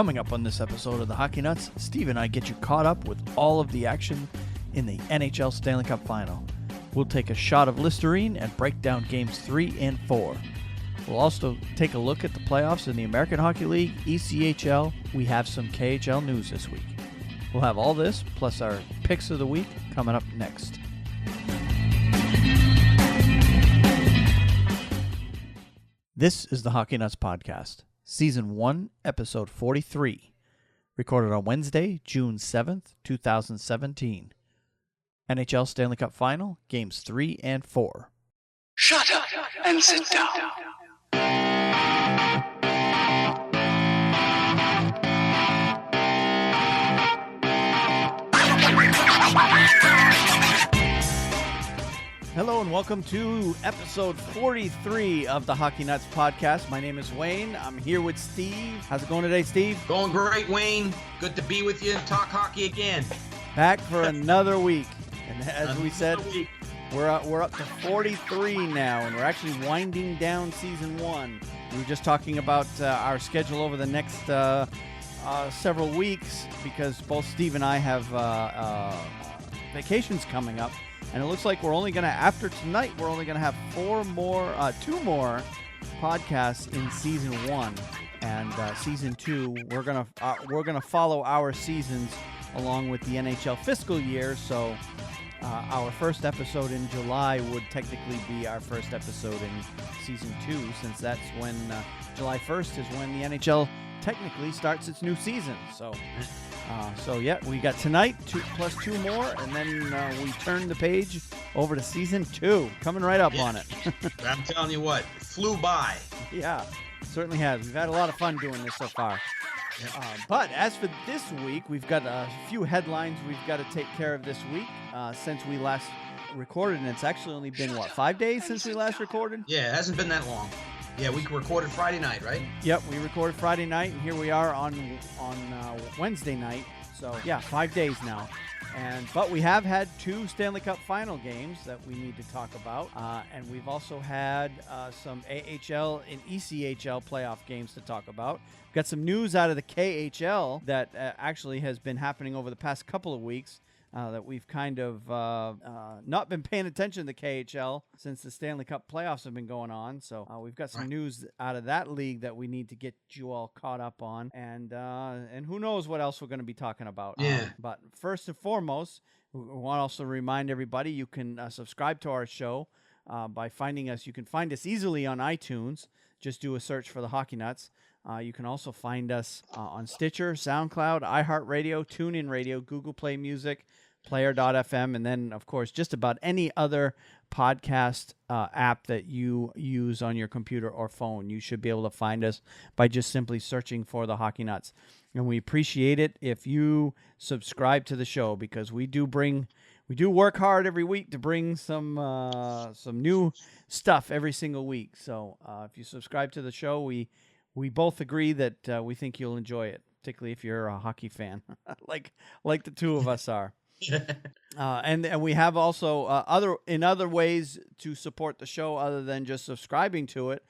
Coming up on this episode of the Hockey Nuts, Steve and I get you caught up with all of the action in the NHL Stanley Cup Final. We'll take a shot of Listerine and break down Games 3 and 4. We'll also take a look at the playoffs in the American Hockey League, ECHL. We have some KHL news this week. We'll have all this, plus our picks of the week, coming up next. This is the Hockey Nuts Podcast, Season 1, Episode 43, recorded on Wednesday, June 7th, 2017. NHL Stanley Cup Final, Games 3 and 4. Shut up and sit down. Hello and welcome to episode 43 of the Hockey Nuts Podcast. My name is Wayne. I'm here with Steve. How's it going today, Steve? Going great, Wayne. Good to be with you and talk hockey again. Back for another week. And as we said, we're up to 43 now, and we're actually winding down season 1. We were just talking about our schedule over the next several weeks because both Steve and I have vacations coming up. And it looks like we're only going to, after tonight, we're only going to have two more podcasts in season 1. And season 2, we're gonna follow our seasons along with the NHL fiscal year. So our first episode in July would technically be our first episode in season 2, since that's when July 1st is when the NHL technically starts its new season. So yeah, we got tonight, plus 2 more, and then we turn the page over to season 2. Coming right up on it. I'm telling you what, it flew by. Yeah, certainly has. We've had a lot of fun doing this so far. But as for this week, we've got a few headlines we've got to take care of this week since we last recorded, and it's actually only been, 5 days since we last recorded? Yeah, it hasn't been that long. Yeah, we recorded Friday night, right? Yep, we recorded Friday night, and here we are on Wednesday night. So, yeah, 5 days now. But we have had 2 Stanley Cup Final games that we need to talk about. And we've also had some AHL and ECHL playoff games to talk about. We've got some news out of the KHL that actually has been happening over the past couple of weeks. That we've kind of not been paying attention to the KHL since the Stanley Cup playoffs have been going on. So we've got some news out of that league that we need to get you all caught up on. And who knows what else we're going to be talking about. Yeah. But first and foremost, we want to also remind everybody you can subscribe to our show by finding us. You can find us easily on iTunes. Just do a search for the Hockey Nuts. You can also find us on Stitcher, SoundCloud, iHeartRadio, TuneIn Radio, Google Play Music, Player.fm, and then, of course, just about any other podcast app that you use on your computer or phone. You should be able to find us by just simply searching for the Hockey Nuts. And we appreciate it if you subscribe to the show, because we do work hard every week to bring some new stuff every single week. So if you subscribe to the show, we both agree that we think you'll enjoy it, particularly if you're a hockey fan, like the two of us are. And we have also other ways to support the show other than just subscribing to it.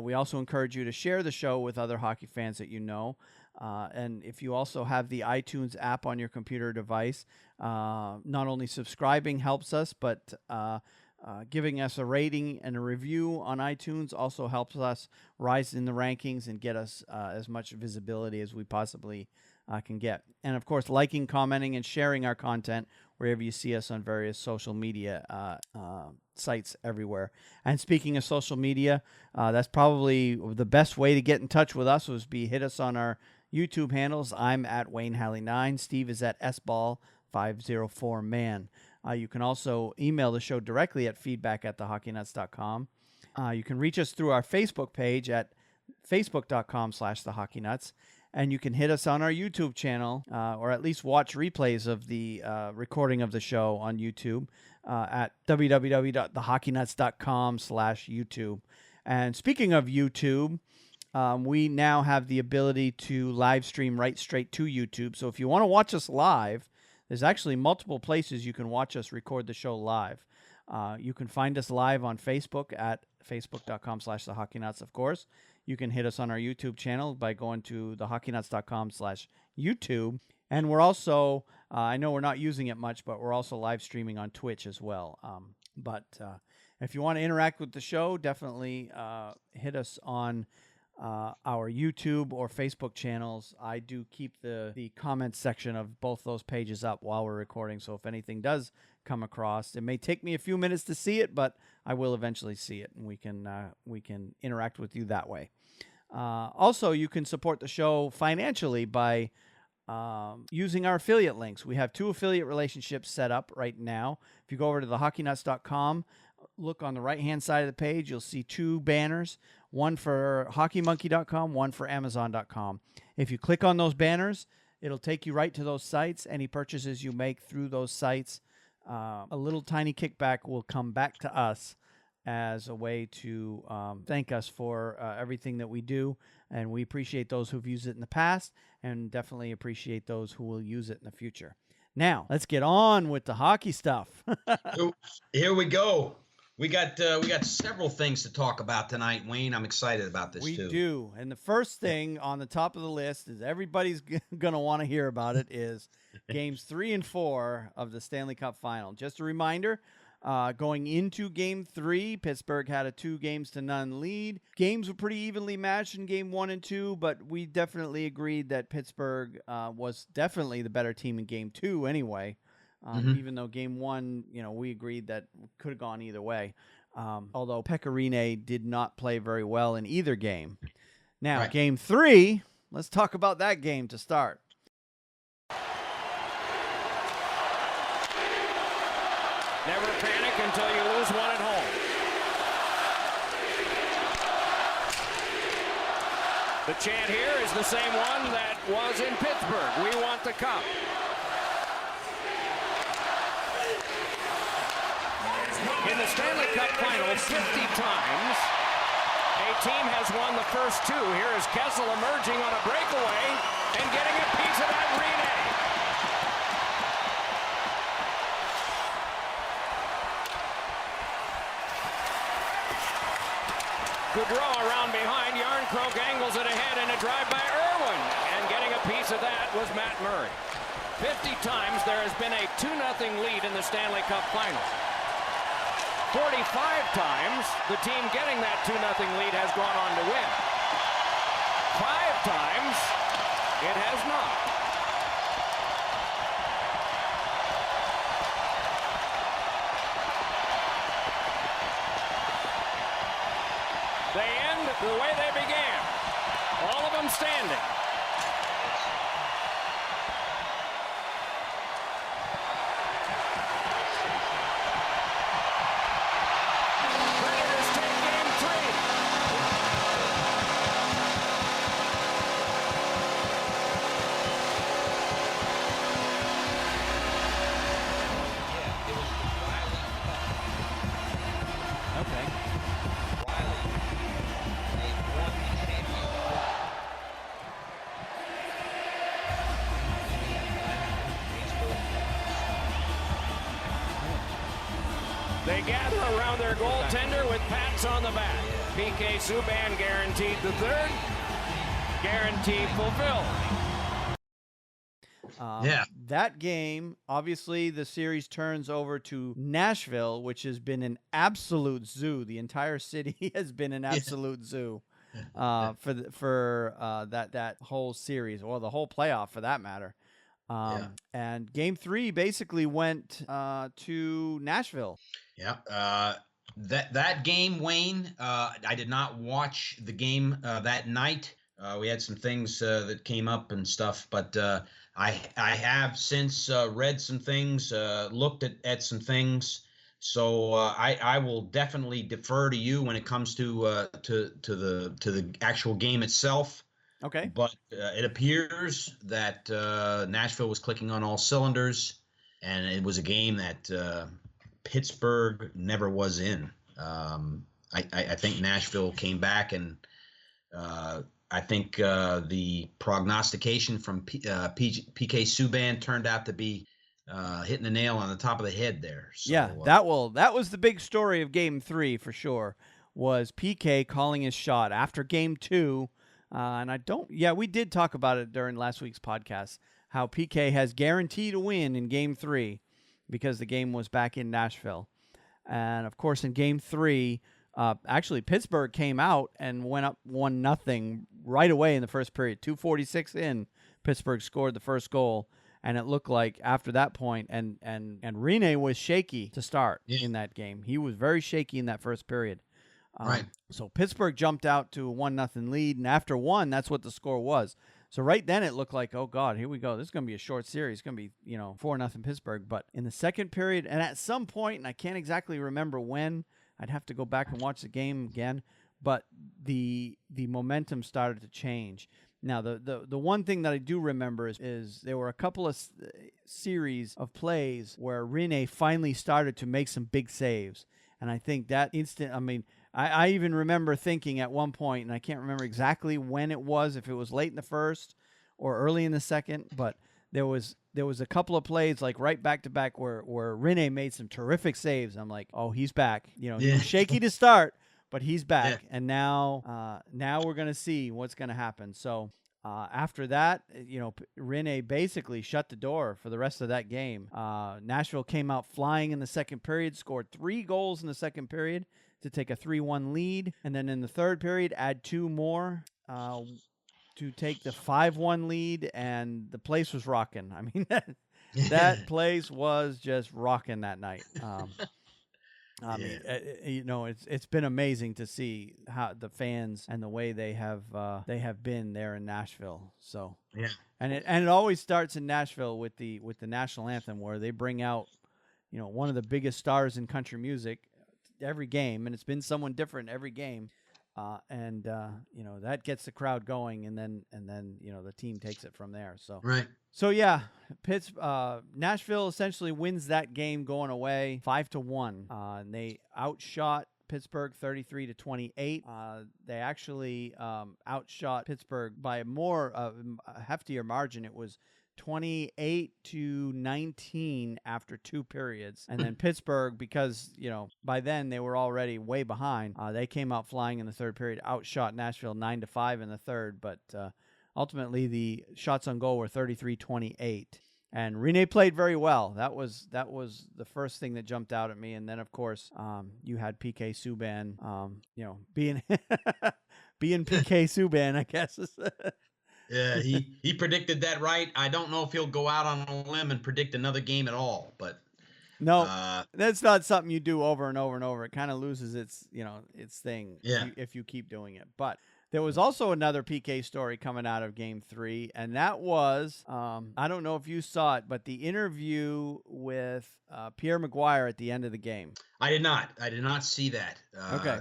We also encourage you to share the show with other hockey fans that you know. And if you also have the iTunes app on your computer device, not only subscribing helps us, but giving us a rating and a review on iTunes also helps us rise in the rankings and get us as much visibility as we possibly can get. And, of course, liking, commenting, and sharing our content wherever you see us on various social media sites everywhere. And speaking of social media, that's probably the best way to get in touch with us hit us on our YouTube handles. I'm at Wayne Halley 9. Steve is at SBall504man. You can also email the show directly at feedback@thehockeynuts.com. You can reach us through our Facebook page at facebook.com/thehockeynuts. And you can hit us on our YouTube channel, or at least watch replays of the recording of the show on YouTube at www.thehockeynuts.com/YouTube. And speaking of YouTube, we now have the ability to live stream right straight to YouTube. So if you want to watch us live, there's actually multiple places you can watch us record the show live. You can find us live on Facebook at facebook.com/thehockeynuts, of course. You can hit us on our YouTube channel by going to thehockeynuts.com/YouTube. And we're also, I know we're not using it much, but we're also live streaming on Twitch as well. But if you want to interact with the show, definitely hit us on our YouTube or Facebook channels. I do keep the comments section of both those pages up while we're recording. So if anything does come across, it may take me a few minutes to see it, but I will eventually see it, and we can interact with you that way. Also, you can support the show financially by using our affiliate links. We have 2 affiliate relationships set up right now. If you go over to thehockeynuts.com, look on the right-hand side of the page, you'll see 2 banners, one for hockeymonkey.com, one for amazon.com. If you click on those banners, it'll take you right to those sites. Any purchases you make through those sites, a little tiny kickback will come back to us as a way to thank us for everything that we do. And we appreciate those who've used it in the past and definitely appreciate those who will use it in the future. Now, let's get on with the hockey stuff. Here we go. We got several things to talk about tonight, Wayne. I'm excited about this too. We do. And the first thing on the top of the list is everybody's going to want to hear about it is games 3 and 4 of the Stanley Cup Final. Just a reminder, going into Game 3, Pittsburgh had a 2-0 lead. Games were pretty evenly matched in Game 1 and 2, but we definitely agreed that Pittsburgh was definitely the better team in Game 2 anyway. Even though Game 1, we agreed that could have gone either way. Although Pecorine did not play very well in either game. Now, right. Game 3, let's talk about that game to start. Never panic until you lose one at home. The chant here is the same one that was in Pittsburgh. We want the cup. In the Stanley Cup Final 50 times, a team has won the first 2. Here is Kessel emerging on a breakaway and getting a piece of that relay. Goudreau around behind. Yarncroke angles it ahead and a drive by Irwin. And getting a piece of that was Matt Murray. 50 times there has been a 2-0 lead in the Stanley Cup Final. 45 times the team getting that 2-0 lead has gone on to win. 5 times it has not. They end the way they began. All of them standing. Predators take Game 3. Okay. They gather around their goaltender with pats on the back. PK Subban guaranteed the third. Guarantee fulfilled. That game, obviously, the series turns over to Nashville, which has been an absolute zoo. The entire city has been an absolute zoo for that whole series, or the whole playoff for that matter. And Game 3 basically went to Nashville. Yeah. That game, Wayne, I did not watch the game that night. We had some things that came up and stuff, but I have since read some things, looked at some things. So I will definitely defer to you when it comes to the actual game itself. Okay. But it appears that Nashville was clicking on all cylinders, and it was a game that Pittsburgh never was in. I think Nashville came back, and I think the prognostication from PK Subban turned out to be hitting the nail on the top of the head there. So, yeah, that was the big story of Game 3 for sure. was PK calling his shot after game 2. We did talk about it during last week's podcast, how PK has guaranteed a win in game 3 because the game was back in Nashville. And of course, in game 3, actually Pittsburgh came out and went up 1-0 right away in the first period. 2:46 in, Pittsburgh scored the first goal. And it looked like after that point, and Rene was shaky to start in that game. He was very shaky in that first period. Right. So Pittsburgh jumped out to a 1-0 lead, and after 1, that's what the score was. So right then it looked like, oh God, here we go. This is going to be a short series. It's going to be 4-0 Pittsburgh. But in the second period, and at some point, and I can't exactly remember when, I'd have to go back and watch the game again. But the momentum started to change. Now, the one thing that I do remember is there were a couple of series of plays where Rene finally started to make some big saves. And I think that instant, I even remember thinking at one point, and I can't remember exactly when it was, if it was late in the first or early in the second, but there was a couple of plays like right back to back where Rene made some terrific saves. I'm like, oh, he's back. He was shaky to start, but he's back. Yeah. And now we're going to see what's going to happen. So after that, Rene basically shut the door for the rest of that game. Nashville came out flying in the second period, scored 3 goals in the second period to take a 3-1 lead. And then in the third period, add 2 more to take the 5-1 lead. And the place was rocking. I mean, that place was just rocking that night. It's been amazing to see how the fans and the way they have been there in Nashville. So yeah, and it always starts in Nashville with the national anthem, where they bring out one of the biggest stars in country music every game, and it's been someone different every game. That gets the crowd going, and then the team takes it from there. So right. So yeah, Nashville essentially wins that game going away 5-1. And they outshot Pittsburgh 33-28. They actually outshot Pittsburgh by a heftier margin. It was 28-19 after 2 periods. And then Pittsburgh, because, by then they were already way behind, they came out flying in the third period, outshot Nashville 9-5 in the third. But ultimately, the shots on goal were 33-28. And Rene played very well. That was the first thing that jumped out at me. And then, of course, you had PK Subban, being being PK Subban, I guess. Yeah, he predicted that right. I don't know if he'll go out on a limb and predict another game at all, but no, that's not something you do over and over and over. It kind of loses its thing if you keep doing it. But there was also another PK story coming out of Game 3, and that was, I don't know if you saw it, but the interview with Pierre Maguire at the end of the game. I did not see that. Okay.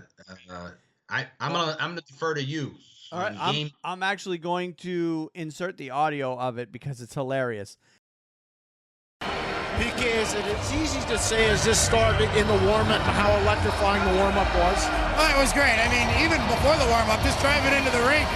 I'm gonna defer to you. All right, I'm actually going to insert the audio of it because it's hilarious. PK, it's easy to say as this started in the warm-up, how electrifying the warm-up was. Oh, it was great. I mean, even before the warm-up, just driving into the rink,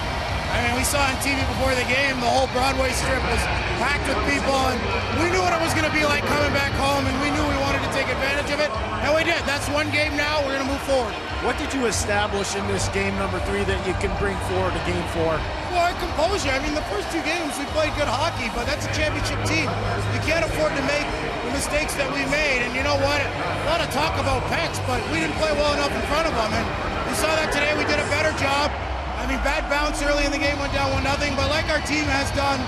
we saw on TV before the game, the whole Broadway strip was packed with people, and we knew what it was going to be like coming back home, and we knew we wanted to take advantage of it, and we did. That's one game now. We're going to move forward. What did you establish in this game number 3 that you can bring forward to game 4? Well, our composure. I mean, the first 2 games we played good hockey, but that's a championship team. You can't afford to make the mistakes that we made. And you know what? A lot of talk about Pex, but we didn't play well enough in front of them. And we saw that today. We did a better job. I mean, bad bounce early in the game, went down 1-0. But like our team has done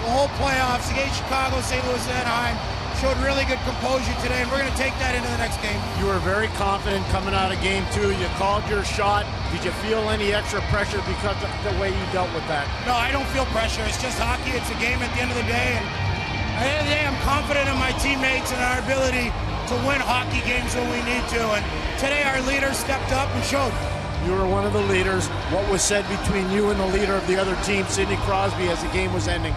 the whole playoffs against Chicago, St. Louis, and Anaheim, showed really good composure today, and we're going to take that into the next game. You were very confident coming out of game 2. You called your shot. Did you feel any extra pressure because of the way you dealt with that? No, I don't feel pressure. It's just hockey. It's a game at the end of the day. And at the end of the day, I'm confident in my teammates and our ability to win hockey games when we need to. And today, our leader stepped up and showed. You were one of the leaders. What was said between you and the leader of the other team, Sidney Crosby, as the game was ending?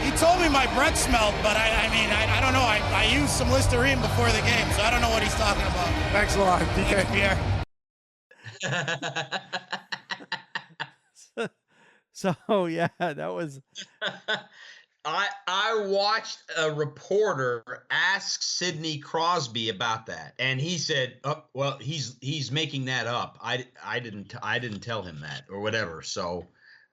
He told me my breath smelled, but I don't know. I used some Listerine before the game, so I don't know what he's talking about. Thanks a lot, PK. Pierre. So yeah, that was I watched a reporter ask Sidney Crosby about that, and he said, "Oh, well, he's making that up. I didn't tell him that or whatever." So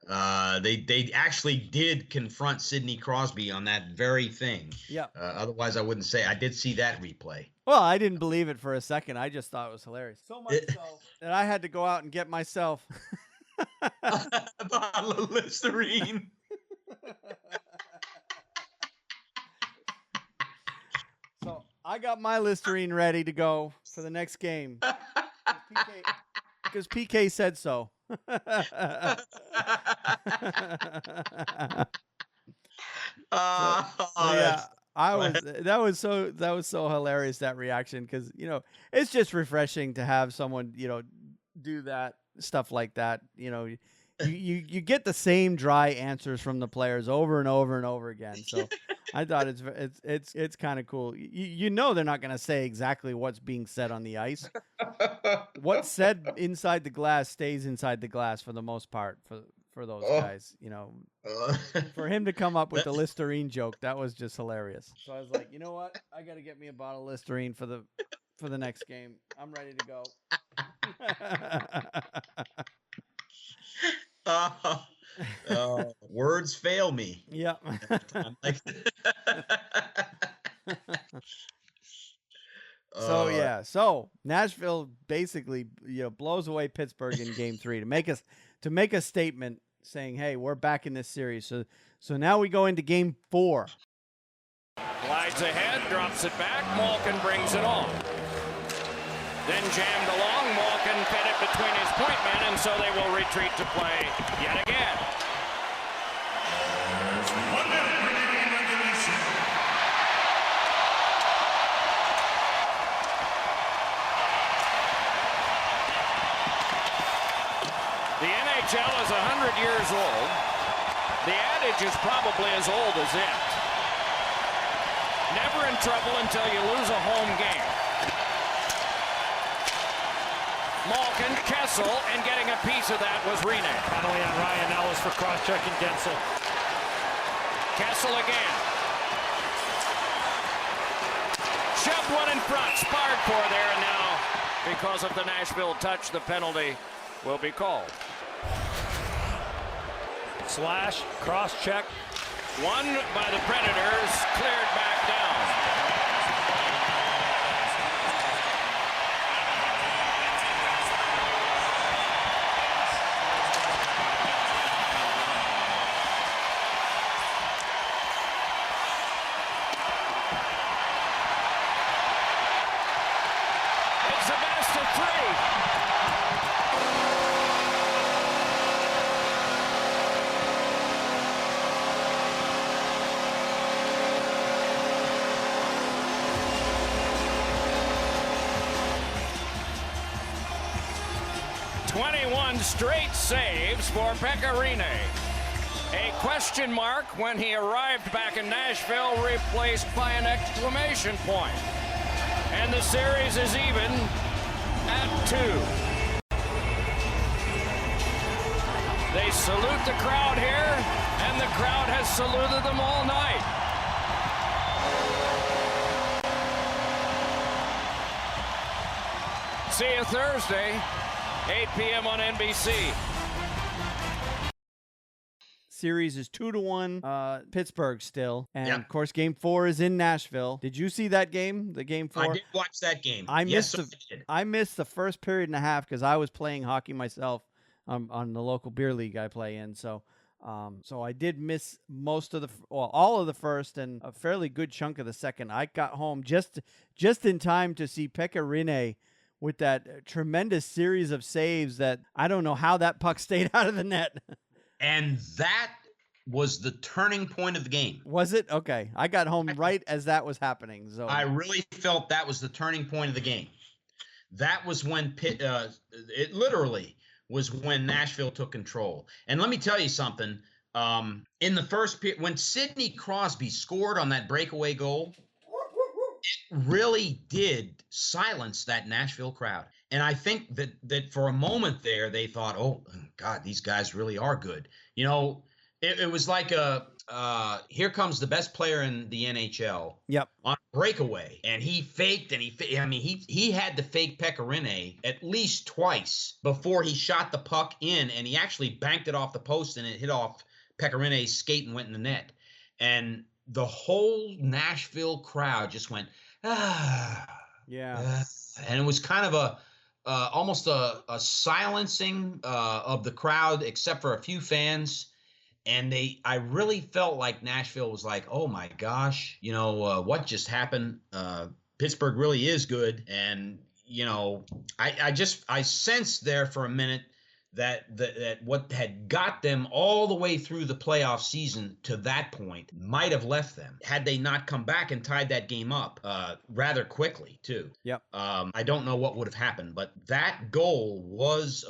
they actually did confront Sidney Crosby on that very thing. Yeah. Otherwise, I wouldn't say. I did see that replay. Well, I didn't believe it for a second. I just thought it was hilarious. So much so that I had to go out and get myself a bottle of Listerine. So I got my Listerine ready to go for the next game because PK said so. Yeah, that was so hilarious, that reaction, because it's just refreshing to have someone do that stuff like that. You get the same dry answers from the players over and over and over again. So I thought it's kind of cool. They're not going to say exactly what's being said on the ice. What's said inside the glass stays inside the glass for the most part for those guys. For him to come up with the Listerine joke, that was just hilarious. So I was like, you know what? I got to get me a bottle of Listerine for the next game. I'm ready to go. Words fail me. Yeah. So Nashville basically blows away Pittsburgh in Game 3 to make a statement saying, hey, we're back in this series. So now we go into Game 4. Glides ahead, drops it back. Malkin brings it on. Then jammed along. Malkin fed it between his point men, and so they will retreat to play yet again. The NHL is 100 years old. The adage is probably as old as it. Never in trouble until you lose a home game. Malkin, Kessel, and getting a piece of that was Rene. Penalty on Ryan Ellis for cross-checking Gensel. Kessel again. Shoved one in front, sparred for there, and now, because of the Nashville touch, the penalty will be called. Slash, cross-check. One by the Predators, cleared back down. It's the best of three. Straight saves for Pekka Rinne. A question mark when he arrived back in Nashville, replaced by an exclamation point. And the series is even at 2. They salute the crowd here, and the crowd has saluted them all night. See you Thursday. 8 p.m. on NBC. Series is 2-1 Pittsburgh still. And, of course, Game 4 is in Nashville. Did you see that game, the Game 4? I did watch that game. I missed the first period and a half because I was playing hockey myself on the local beer league I play in. So I did miss all of the first and a fairly good chunk of the second. I got home just in time to see Pekka Rinne with that tremendous series of saves that I don't know how that puck stayed out of the net. And that was the turning point of the game. Was it? Okay. I got home right as that was happening. So I really felt that was the turning point of the game. That was when it literally was when Nashville took control. And let me tell you something. In the first period, when Sidney Crosby scored on that breakaway goal, it really did silence that Nashville crowd. And I think that for a moment there, they thought, oh, God, these guys really are good. It was like here comes the best player in the NHL. Yep. On a breakaway, and he faked, and he had to fake Pekka Rinne at least twice before he shot the puck in, and he actually banked it off the post, and it hit off Pekka Rinne's skate and went in the net. And the whole Nashville crowd just went, ah. Yeah. And it was kind of almost a silencing of the crowd, except for a few fans. And I really felt like Nashville was like, oh my gosh, what just happened? Pittsburgh really is good. And, I sensed there for a minute that what had got them all the way through the playoff season to that point might have left them had they not come back and tied that game up rather quickly too. Yep. I don't know what would have happened, but that goal was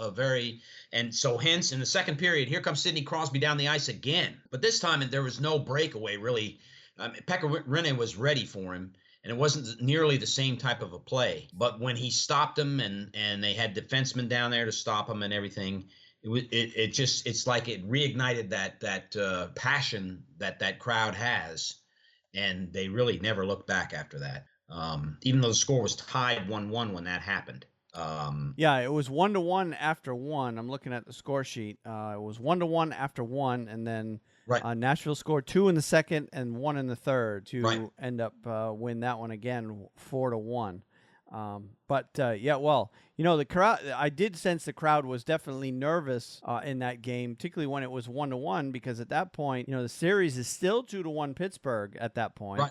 and so hence in the second period, here comes Sidney Crosby down the ice again. But this time there was no breakaway really. Pekka Rinne was ready for him. And it wasn't nearly the same type of a play. But when he stopped him and they had defensemen down there to stop him and everything, it's like it reignited that passion that crowd has. And they really never looked back after that. Even though the score was tied 1-1 when that happened. Yeah, it was 1-1 after one. I'm looking at the score sheet. It was 1-1 after one, and then Nashville scored 2 in the second and 1 in the third to end up win that one again 4-1. The crowd. I did sense the crowd was definitely nervous in that game, particularly when it was 1-1, because at that point, the series is still 2-1 Pittsburgh at that point.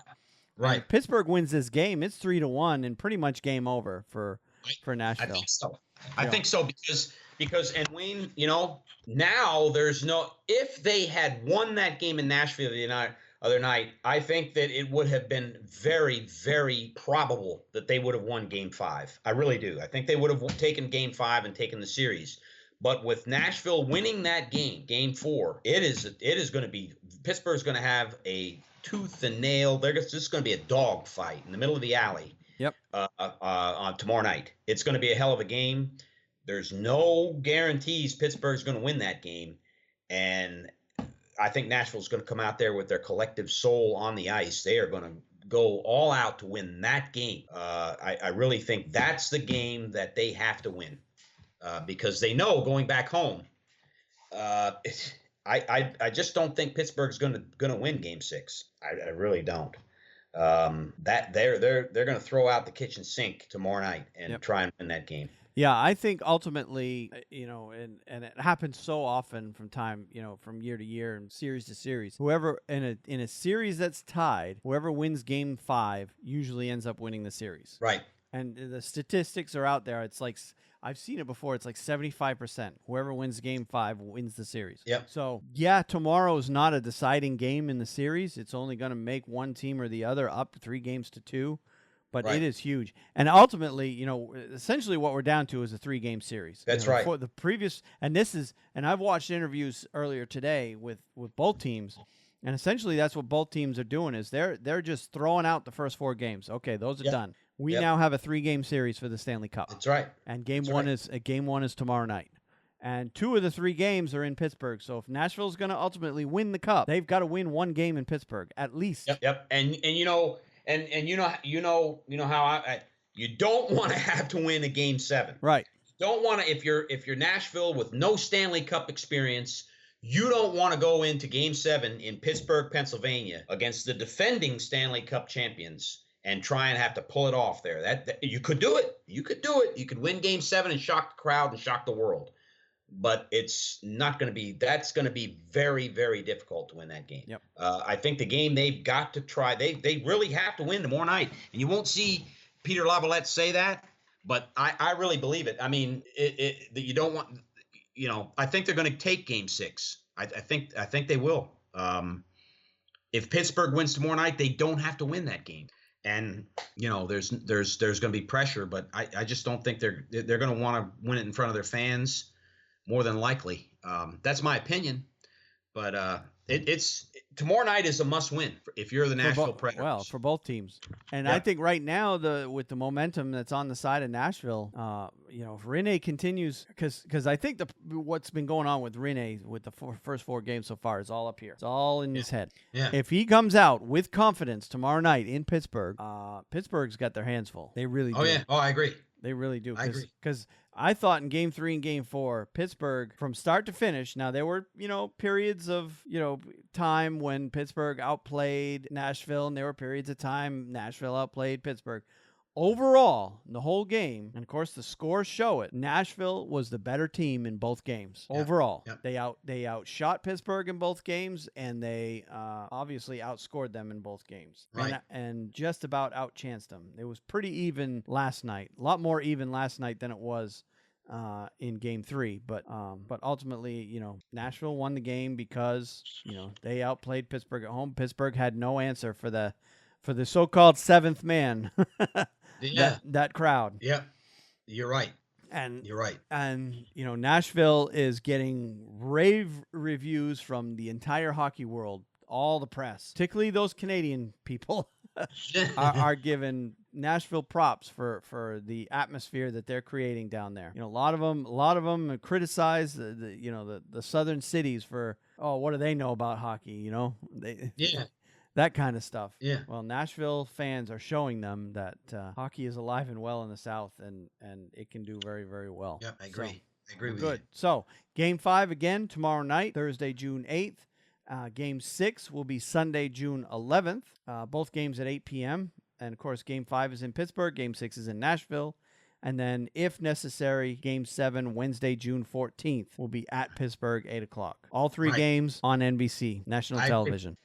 Right. If Pittsburgh wins this game, it's 3-1 and pretty much game over for Nashville. I think so. I think so because and Wayne, now there's no. If they had won that game in Nashville the other night, I think that it would have been very, very probable that they would have won Game 5. I really do. I think they would have taken Game 5 and taken the series. But with Nashville winning that game, Game 4, it is going to be Pittsburgh's going to have a tooth and nail. There's just going to be a dog fight in the middle of the alley. Yep. On tomorrow night. It's going to be a hell of a game. There's no guarantees Pittsburgh's going to win that game. And I think Nashville's going to come out there with their collective soul on the ice. They are going to go all out to win that game. I really think that's the game that they have to win because they know going back home. I just don't think Pittsburgh's going to win Game 6. I really don't. That they're going to throw out the kitchen sink tomorrow night and try and win that game. Yeah, I think ultimately, and it happens so often from year to year and series to series. Whoever in a series that's tied, whoever wins Game 5 usually ends up winning the series. Right. And the statistics are out there. It's like I've seen it before. It's like 75%. Whoever wins Game 5 wins the series. Yep. So, tomorrow's not a deciding game in the series. It's only going to make one team or the other up 3-2. But it is huge. And ultimately, essentially what we're down to is a 3-game series. That's right. For the previous, and I've watched interviews earlier today with both teams. And essentially that's what both teams are doing is they're just throwing out the first 4 games. Okay, those are done. We now have a 3-game series for the Stanley Cup. That's right. And game one is tomorrow night. And 2 of the 3 games are in Pittsburgh. So if Nashville's going to ultimately win the Cup, they've got to win 1 game in Pittsburgh at least. Yep. And you know how you don't want to have to win a Game 7. Right. You don't want to if you're Nashville with no Stanley Cup experience. You don't want to go into Game 7 in Pittsburgh, Pennsylvania against the defending Stanley Cup champions and try and have to pull it off there. That you could do it. You could do it. You could win Game 7 and shock the crowd and shock the world. But it's not going to be. That's going to be very, very difficult to win that game. Yep. I think the game they've got to try. They really have to win tomorrow night, and you won't see Peter Laviolette say that, but I really believe it. I mean, that you don't want. I think they're going to take Game 6. I think they will. If Pittsburgh wins tomorrow night, they don't have to win that game. And there's going to be pressure, but I just don't think they're going to want to win it in front of their fans. More than likely. That's my opinion. But It's tomorrow night is a must-win if you're the Nashville Predators. Well, for both teams, and Yeah. I think right now with the momentum that's on the side of Nashville, if Rinne continues, because I think what's been going on with Rinne with the first 4 games so far is all up here. It's all in his head. Yeah. If he comes out with confidence tomorrow night in Pittsburgh, Pittsburgh's got their hands full. They really do. Oh yeah. Oh, I agree. They really do. I agree. Because I thought in Game 3 and Game 4, Pittsburgh, from start to finish, now there were, periods of, time when Pittsburgh outplayed Nashville, and there were periods of time Nashville outplayed Pittsburgh. Overall, the whole game, and of course the scores show it, Nashville was the better team in both games. Yeah. Overall, Yeah. they outshot Pittsburgh in both games, and they obviously outscored them in both games, Right. and just about outchanced them. It was pretty even last night, a lot more even last night than it was in Game 3, but ultimately, Nashville won the game because they outplayed Pittsburgh at home. Pittsburgh had no answer for the so-called seventh man. Yeah. that crowd. Yeah, you're right. And You're right. And Nashville is getting rave reviews from the entire hockey world, all the press, particularly those Canadian people, are giving Nashville props for the atmosphere that they're creating down there. A lot of them criticize the southern cities for, what do they know about hockey? Yeah. That kind of stuff. Yeah. Well, Nashville fans are showing them that hockey is alive and well in the South, and it can do very, very well. Yeah, I agree. I agree with Good. you. So, Game 5 again tomorrow night, Thursday, June 8th. Game 6 will be Sunday, June 11th. Both games at 8 p.m. And, of course, Game 5 is in Pittsburgh. Game 6 is in Nashville. And then, if necessary, Game 7, Wednesday, June 14th, will be at Pittsburgh, 8 o'clock. All 3 games on NBC, national television.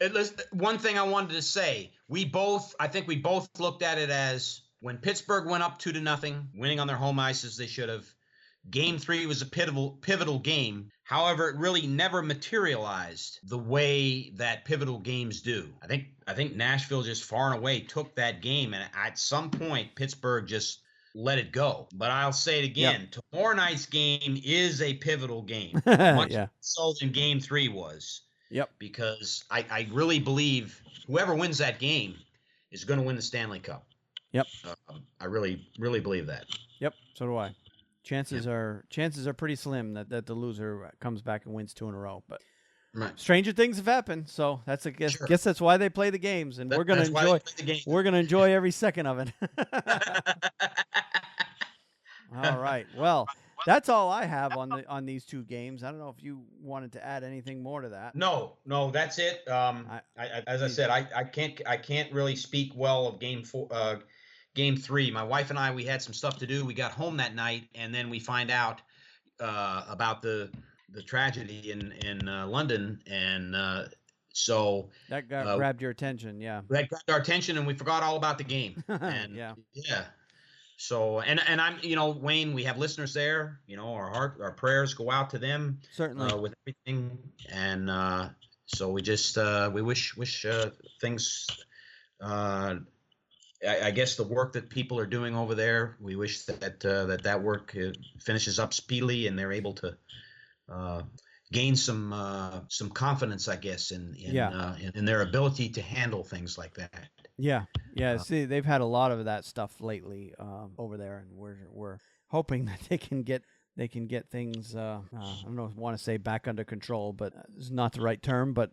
One thing I wanted to say, I think we both looked at it as when Pittsburgh went up 2-0, winning on their home ice as they should have. Game 3 was a pivotal game. However, it really never materialized the way that pivotal games do. I think Nashville just far and away took that game, and at some point, Pittsburgh just let it go. But I'll say it again. Yep. Tomorrow night's game is a pivotal game. Much so than Game 3 was. Yep. Because I really believe whoever wins that game is going to win the Stanley Cup. Yep. I really, really believe that. Yep. So do I. Chances are pretty slim that the loser comes back and wins 2 in a row. But stranger things have happened. So that's guess that's why they play the games, and we're gonna enjoy every second of it. All right. Well, that's all I have on these 2 games. I don't know if you wanted to add anything more to that. No, that's it. As I said, I can't really speak well of Game 3. My wife and I, we had some stuff to do. We got home that night, and then we find out about the tragedy in London, and so that grabbed your attention. Yeah, that grabbed our attention, and we forgot all about the game. And yeah. So, and I'm, Wayne, we have listeners there, our prayers go out to them. Certainly. With everything. And so we just, we wish things, I guess the work that people are doing over there, we wish that work finishes up speedily and they're able to gain some confidence, I guess, in their ability to handle things like that. Yeah. See, they've had a lot of that stuff lately over there, and we're hoping that they can get things. I don't know if I want to say back under control, but it's not the right term. But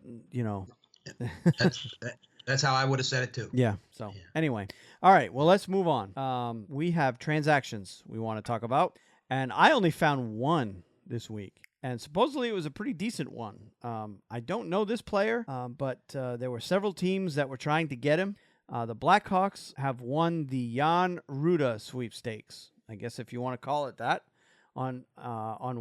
that's how I would have said it too. Yeah. So anyway, all right. Well, let's move on. We have transactions we want to talk about, and I only found one this week. And supposedly it was a pretty decent one. I don't know this player, but there were several teams that were trying to get him. The Blackhawks have won the Jan Ruda sweepstakes, I guess if you want to call it that, on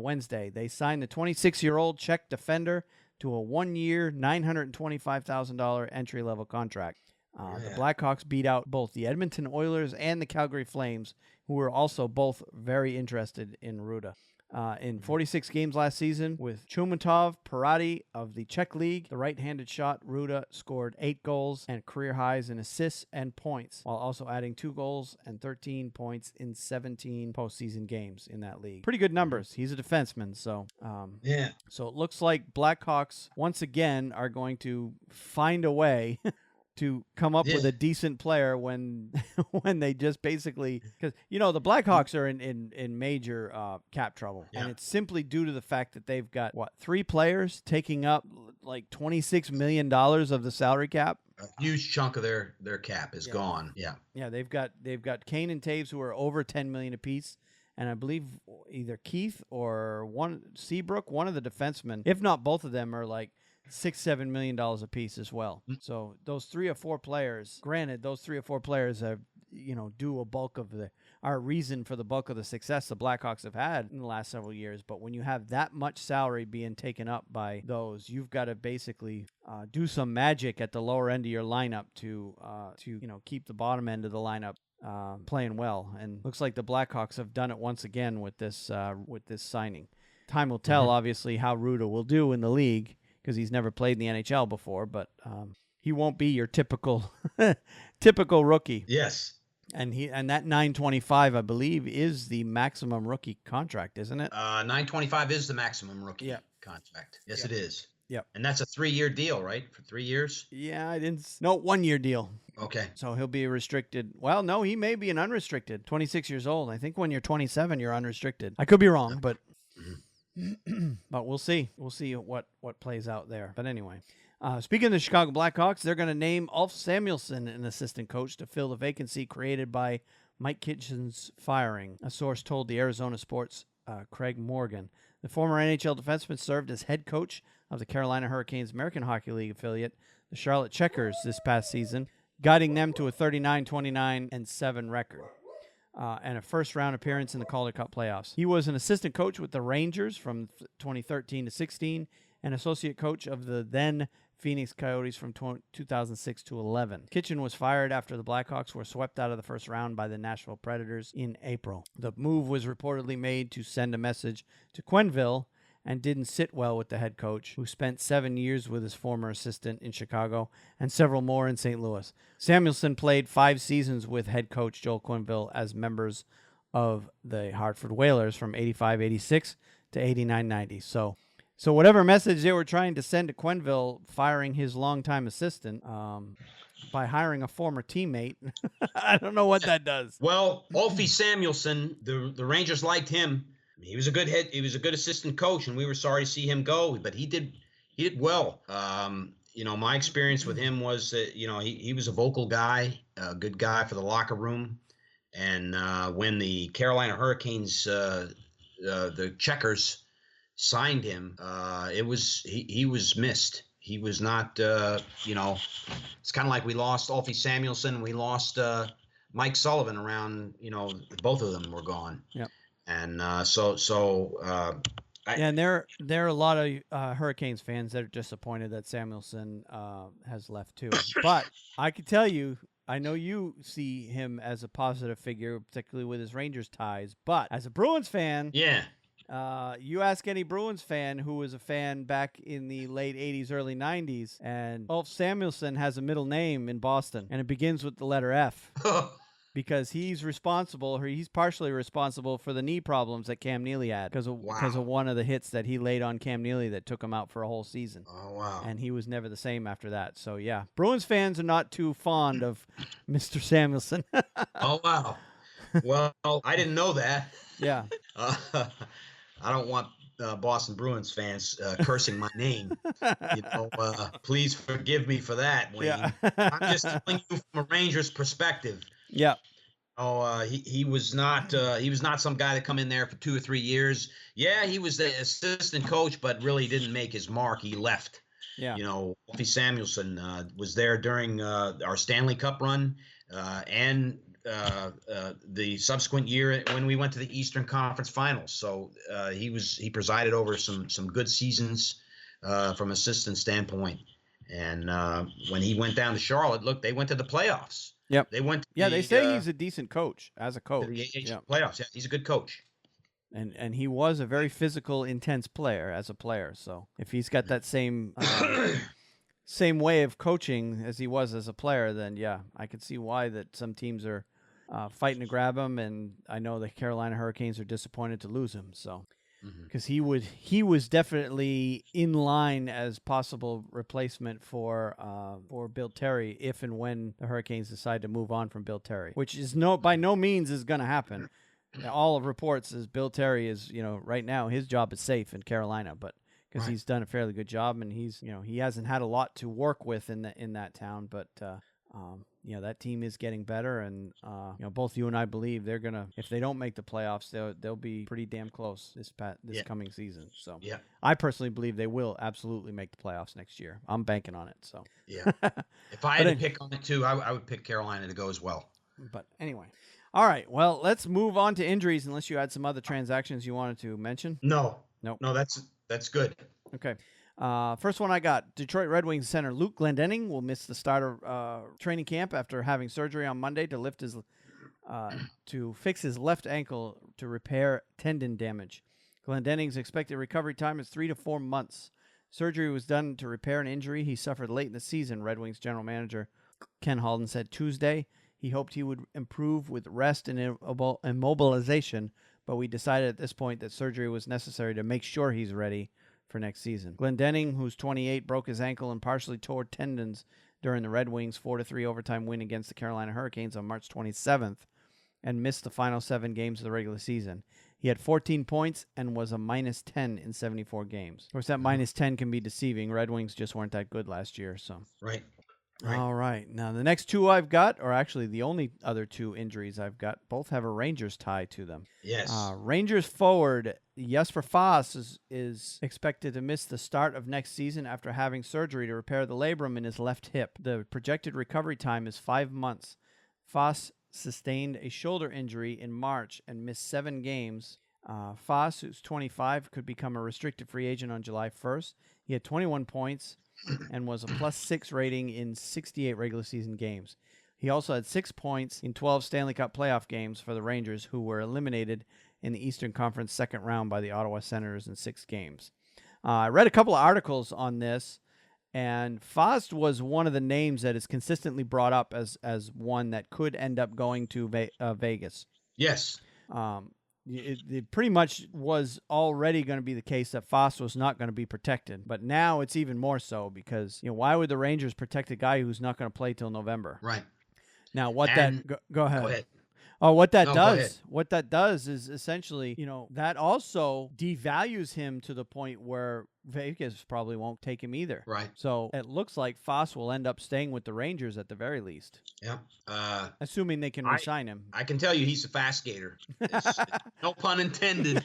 Wednesday. They signed the 26-year-old Czech defender to a 1-year, $925,000 entry-level contract. The Blackhawks beat out both the Edmonton Oilers and the Calgary Flames, who were also both very interested in Ruda. In 46 games last season with Chumatov, Parati of the Czech League, the right-handed shot, Ruda scored 8 goals and career highs in assists and points, while also adding 2 goals and 13 points in 17 postseason games in that league. Pretty good numbers. He's a defenseman, so Yeah. So it looks like Blackhawks once again are going to find a way to come up with a decent player when they just basically, because the Blackhawks are in major cap trouble, and it's simply due to the fact that they've got 3 players taking up like $26 million of the salary cap. A huge chunk of their cap is gone. Yeah, they've got Kane and Taves, who are over $10 million apiece. And I believe either Keith or Seabrook, one of the defensemen, if not both of them, are like $6-7 million a piece as well. So those 3 or 4 players, granted, those 3 or 4 players are, do a bulk of our reason for the bulk of the success the Blackhawks have had in the last several years. But when you have that much salary being taken up by those, you've got to basically do some magic at the lower end of your lineup to keep the bottom end of the lineup playing well. And looks like the Blackhawks have done it once again with this signing. Time will tell, obviously, how Ruda will do in the league, because he's never played in the NHL before, but he won't be your typical rookie. Yes. And that $925, I believe, is the maximum rookie contract, isn't it? $925 is the maximum rookie contract. Yes, it is. Yep. And that's a 3-year deal, right? For 3 years? Yeah, I didn't. No, 1-year deal. Okay. So he'll be restricted. Well, no, he may be an unrestricted. 26 years old. I think when you're 27, you're unrestricted. I could be wrong, but but we'll see. We'll see what plays out there. But anyway, speaking of the Chicago Blackhawks, they're going to name Ulf Samuelsson an assistant coach to fill the vacancy created by Mike Kitchen's firing, a source told the Arizona Sports' Craig Morgan. The former NHL defenseman served as head coach of the Carolina Hurricanes American Hockey League affiliate, the Charlotte Checkers, this past season, guiding them to a 39-29-7 record. And a first-round appearance in the Calder Cup playoffs. He was an assistant coach with the Rangers from 2013 to 16, and associate coach of the then Phoenix Coyotes from 2006 to 11. Kitchen was fired after the Blackhawks were swept out of the first round by the Nashville Predators in April. The move was reportedly made to send a message to Quenneville and didn't sit well with the head coach, who spent 7 years with his former assistant in Chicago and several more in St. Louis. Samuelsson played 5 seasons with head coach Joel Quenneville as members of the Hartford Whalers from 85-86 to 89-90. So whatever message they were trying to send to Quenneville, firing his longtime assistant by hiring a former teammate, I don't know what that does. Well, Ulfie Samuelsson, the Rangers liked him. He was a good head. He was a good assistant coach, and we were sorry to see him go. But he did well. My experience with him was that he was a vocal guy, a good guy for the locker room. And when the Carolina Hurricanes, the Checkers, signed him, he was missed. He was not. It's kind of like we lost Ulfie Samuelsson. We lost Mike Sullivan around. Both of them were gone. Yep. And and there are a lot of Hurricanes fans that are disappointed that Samuelsson has left too. But I can tell you, I know you see him as a positive figure, particularly with his Rangers ties. But as a Bruins fan, you ask any Bruins fan who was a fan back in the late 80s, early 90s, and Ulf Samuelsson has a middle name in Boston, and it begins with the letter F. Because he's partially responsible for the knee problems that Cam Neely had because of one of the hits that he laid on Cam Neely that took him out for a whole season. Oh, wow. And he was never the same after that. So, yeah, Bruins fans are not too fond of Mr. Samuelsson. Oh, wow. Well, I didn't know that. Yeah. I don't want Boston Bruins fans cursing my name. Please forgive me for that, Wayne. Yeah. I'm just telling you from a Rangers perspective. Yeah. He was not some guy that come in there for 2 or 3 years. Yeah, he was the assistant coach, but really didn't make his mark. He left. Yeah. Ulfie Samuelsson was there during our Stanley Cup run and the subsequent year when we went to the Eastern Conference Finals. So he presided over some good seasons from assistant standpoint. And when he went down to Charlotte, look, they went to the playoffs. Yep. They went. They say he's a decent coach as a coach. The playoffs. Yeah, he's a good coach. And he was a very physical, intense player as a player. So if he's got that same same way of coaching as he was as a player, then yeah, I could see why that some teams are fighting to grab him. And I know the Carolina Hurricanes are disappointed to lose him. So because he was definitely in line as possible replacement for Bill Terry if and when the Hurricanes decide to move on from Bill Terry, which is by no means is going to happen. All of reports is Bill Terry is, right now his job is safe in Carolina, but because he's done a fairly good job and he's, he hasn't had a lot to work with in that town, but that team is getting better, and both you and I believe they're gonna, if they don't make the playoffs, they'll be pretty damn close this coming season. So yeah, I personally believe they will absolutely make the playoffs next year. I'm banking on it. So yeah, if I had to pick on it too, I would pick Carolina to go as well. But anyway. All right, well, let's move on to injuries unless you had some other transactions you wanted to mention. No, Nope. No, that's good. Okay. First one I got, Detroit Red Wings center Luke Glendening will miss the start of training camp after having surgery on Monday to fix his left ankle to repair tendon damage. Glendening's expected recovery time is 3 to 4 months. Surgery was done to repair an injury he suffered late in the season, Red Wings general manager Ken Halden said Tuesday. He hoped he would improve with rest and immobilization, but we decided at this point that surgery was necessary to make sure he's ready for next season. Glendening, who's 28, broke his ankle and partially tore tendons during the Red Wings' 4-3 overtime win against the Carolina Hurricanes on March 27th and missed the final 7 games of the regular season. He had 14 points and was a -10 in 74 games. Of course, that -10 can be deceiving. Red Wings just weren't that good last year. So Right. All right. Now, the next two I've got, or actually the only other 2 injuries I've got, both have a Rangers tie to them. Yes. Rangers forward Jesper Foss is expected to miss the start of next season after having surgery to repair the labrum in his left hip. The projected recovery time is 5 months. Foss sustained a shoulder injury in March and missed 7 games. Foss, who's 25, could become a restricted free agent on July 1st. He had 21 points and was a +6 rating in 68 regular season games. He also had 6 points in 12 Stanley Cup playoff games for the Rangers, who were eliminated in the Eastern Conference second round by the Ottawa Senators in 6 games. I read a couple of articles on this, and Foss was one of the names that is consistently brought up as one that could end up going to Vegas. Yes. It pretty much was already going to be the case that Foss was not going to be protected, but now it's even more so because why would the Rangers protect a guy who's not going to play till November? Right. Now, go ahead. Go ahead. Oh, what that Go ahead. does is essentially, that also devalues him to the point where Vegas probably won't take him either. Right. So it looks like Foss will end up staying with the Rangers at the very least. Yeah. Assuming they can re-sign him. I can tell you he's a fast skater. No pun intended.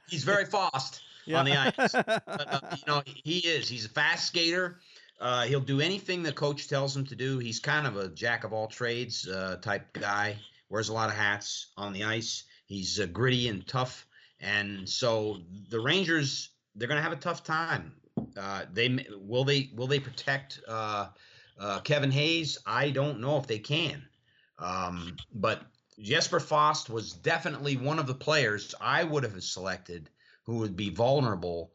He's very fast on the ice. But, he is. He's a fast skater. He'll do anything the coach tells him to do. He's kind of a jack of all trades type guy. Wears a lot of hats on the ice. He's gritty and tough. And so the Rangers, they're going to have a tough time. Will they protect Kevin Hayes? I don't know if they can. But Jesper Foss was definitely one of the players I would have selected who would be vulnerable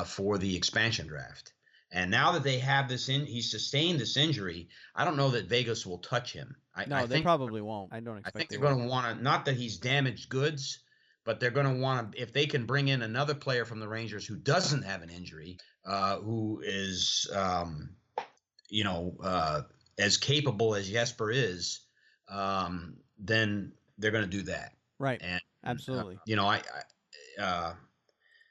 for the expansion draft. And now that they have he's sustained this injury, I don't know that Vegas will touch him. I they think, probably won't. I don't expect I think they're going to want to, not that he's damaged goods, but they're going to want to, if they can bring in another player from the Rangers who doesn't have an injury, who is, as capable as Jesper is, then they're going to do that. Right. And absolutely. I'd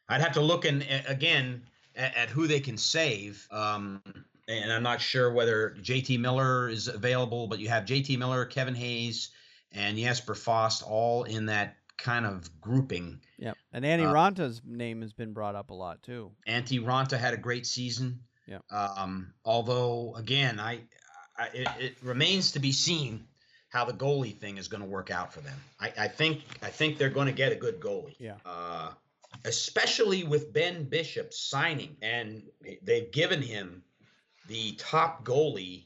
have to look again at who they can save. And I'm not sure whether JT Miller is available, but you have JT Miller, Kevin Hayes, and Jesper Foss all in that kind of grouping. Yeah. And Antti Ranta's name has been brought up a lot too. Antti Ranta had a great season. Yeah. Although again, it remains to be seen how the goalie thing is going to work out for them. I think they're going to get a good goalie. Yeah. Especially with Ben Bishop signing, and they've given him the top goalie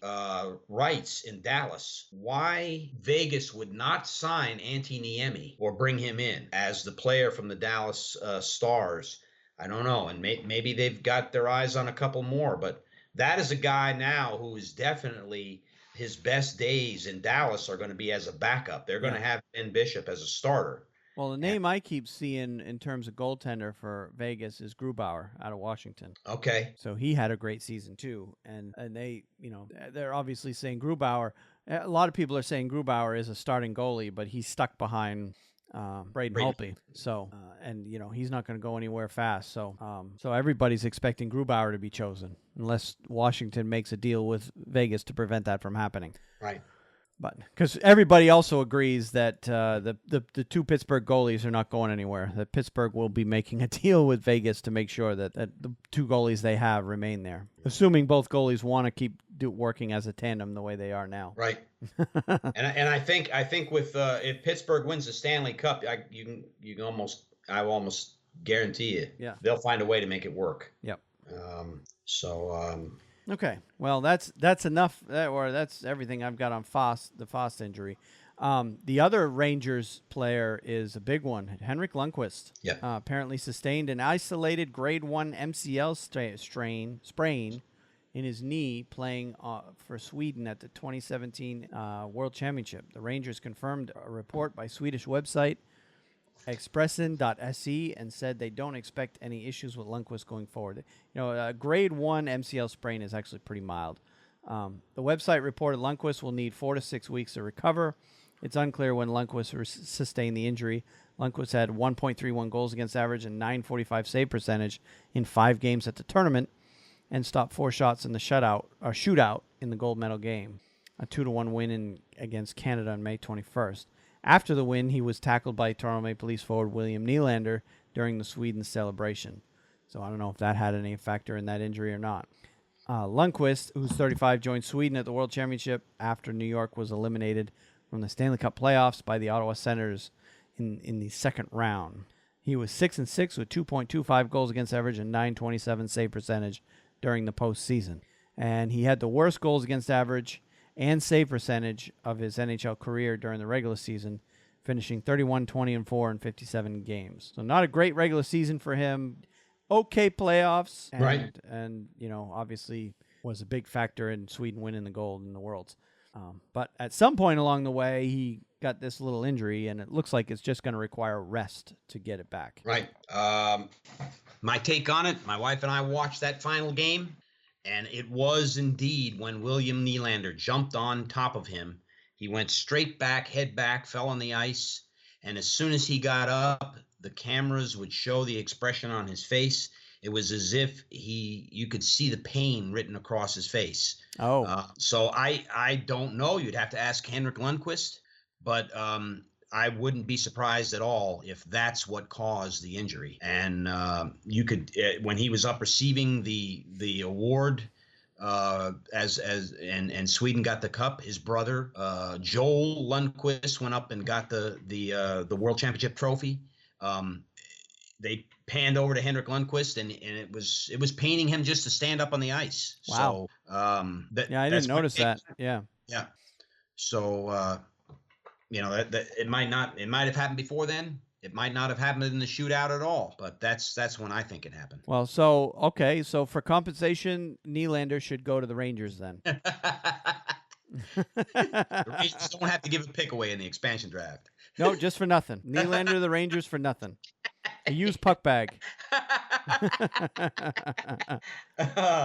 rights in Dallas, why Vegas would not sign Antti Niemi or bring him in as the player from the Dallas Stars, I don't know. And maybe they've got their eyes on a couple more, but that is a guy now who is definitely his best days in Dallas are going to be as a backup. They're going to have Ben Bishop as a starter. Well, the name I keep seeing in terms of goaltender for Vegas is Grubauer out of Washington. Okay. So he had a great season too. And they, they're obviously saying Grubauer. A lot of people are saying Grubauer is a starting goalie, but he's stuck behind Braden Holtby. So, and he's not going to go anywhere fast. So, so everybody's expecting Grubauer to be chosen unless Washington makes a deal with Vegas to prevent that from happening. Right. But because everybody also agrees that the two Pittsburgh goalies are not going anywhere, that Pittsburgh will be making a deal with Vegas to make sure that the two goalies they have remain there, assuming both goalies want to keep working as a tandem the way they are now. Right. and I think with if Pittsburgh wins the Stanley Cup, I will almost guarantee you, they'll find a way to make it work. Yep. Okay, well, that's enough, or that's everything I've got on the Foss injury. The other Rangers player is a big one, Henrik Lundqvist. Yeah. Apparently sustained an isolated grade 1 MCL sprain in his knee playing for Sweden at the 2017 World Championship. The Rangers confirmed a report by Swedish website Expressen.se and said they don't expect any issues with Lundqvist going forward. A grade 1 MCL sprain is actually pretty mild. The website reported Lundqvist will need 4 to 6 weeks to recover. It's unclear when Lundqvist sustained the injury. Lundqvist had 1.31 goals against average and .945 save percentage in 5 games at the tournament and stopped 4 shots in the shootout in the gold medal game. A 2-1 win against Canada on May 21st. After the win, he was tackled by Toronto Maple Leafs forward William Nylander during the Sweden celebration. So I don't know if that had any factor in that injury or not. Lundqvist, who's 35, joined Sweden at the World Championship after New York was eliminated from the Stanley Cup playoffs by the Ottawa Senators in the second round. He was 6-6 with 2.25 goals against average and .927 save percentage during the postseason. And he had the worst goals against average and save percentage of his NHL career during the regular season, finishing 31, 20, and 4 in 57 games. So not a great regular season for him. Okay playoffs. And, right. And, obviously was a big factor in Sweden winning the gold in the Worlds. But at some point along the way, he got this little injury, and it looks like it's just going to require rest to get it back. Right. My take on it, my wife and I watched that final game. And it was indeed when William Nylander jumped on top of him. He went straight back, head back, fell on the ice. And as soon as he got up, the cameras would show the expression on his face. It was as if you could see the pain written across his face. Oh. So I don't know. You'd have to ask Henrik Lundqvist. But I wouldn't be surprised at all if that's what caused the injury. And you could, when he was up receiving the award, and Sweden got the cup, his brother Joel Lundqvist went up and got the World Championship trophy. They panned over to Henrik Lundqvist, and it was paining him just to stand up on the ice. Wow. So I didn't notice that. Yeah. Yeah. So. That it might have happened before then. It might not have happened in the shootout at all. But that's when I think it happened. Well, so for compensation, Nylander should go to the Rangers then. The Rangers don't have to give a pick away in the expansion draft. No, just for nothing. Nylander to the Rangers for nothing. A used puck bag.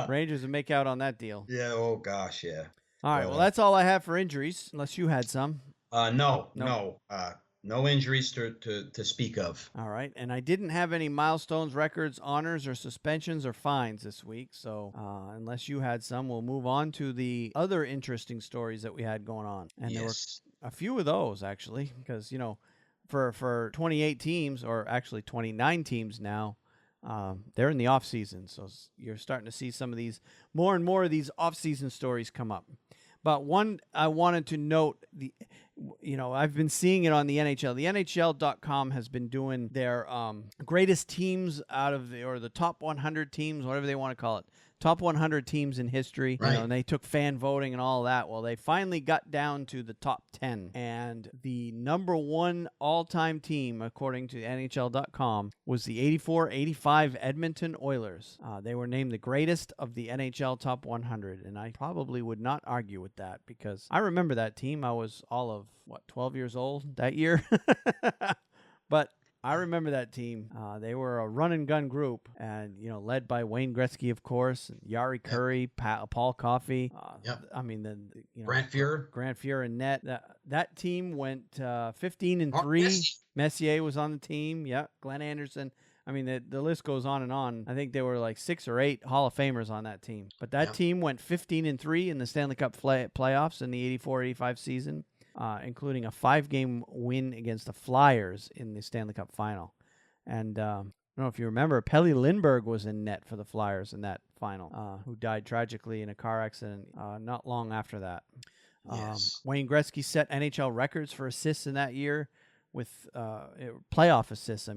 Rangers would make out on that deal. Yeah. Oh gosh. Yeah. All right. Well, that's all I have for injuries, unless you had some. No injuries to speak of. All right. And I didn't have any milestones, records, honors, or suspensions or fines this week. So unless you had some, we'll move on to the other interesting stories that we had going on. And there were a few of those, actually, because, for 28 teams, or actually 29 teams now, they're in the off season. So you're starting to see some of these, more and more of these off season stories come up. But one I wanted to note, I've been seeing it on the NHL. The NHL.com has been doing their greatest teams or the top 100 teams, whatever they want to call it. top 100 teams in history, Right. and they took fan voting and all that. Well, they finally got down to the top 10, and the number one all-time team, according to NHL.com, was the 84-85 Edmonton Oilers. They were named the greatest of the NHL top 100, and I probably would not argue with that because I remember that team. I was all of, 12 years old that year? But I remember that team. They were a run-and-gun group, and led by Wayne Gretzky, of course, and Yari Curry, Paul Coffey. I mean, Grant Fuhrer. Grant Fuhrer and net. That team went 15-3. Messier was on the team. Yeah, Glenn Anderson. I mean, the list goes on and on. I think there were like 6 or 8 Hall of Famers on that team. But that team went 15-3 in the Stanley Cup playoffs in the 84-85 season. Including a 5-game win against the Flyers in the Stanley Cup final. And I don't know if you remember, Pelle Lindbergh was in net for the Flyers in that final, who died tragically in a car accident not long after that. Yes. Wayne Gretzky set NHL records for assists in that year with playoff assists,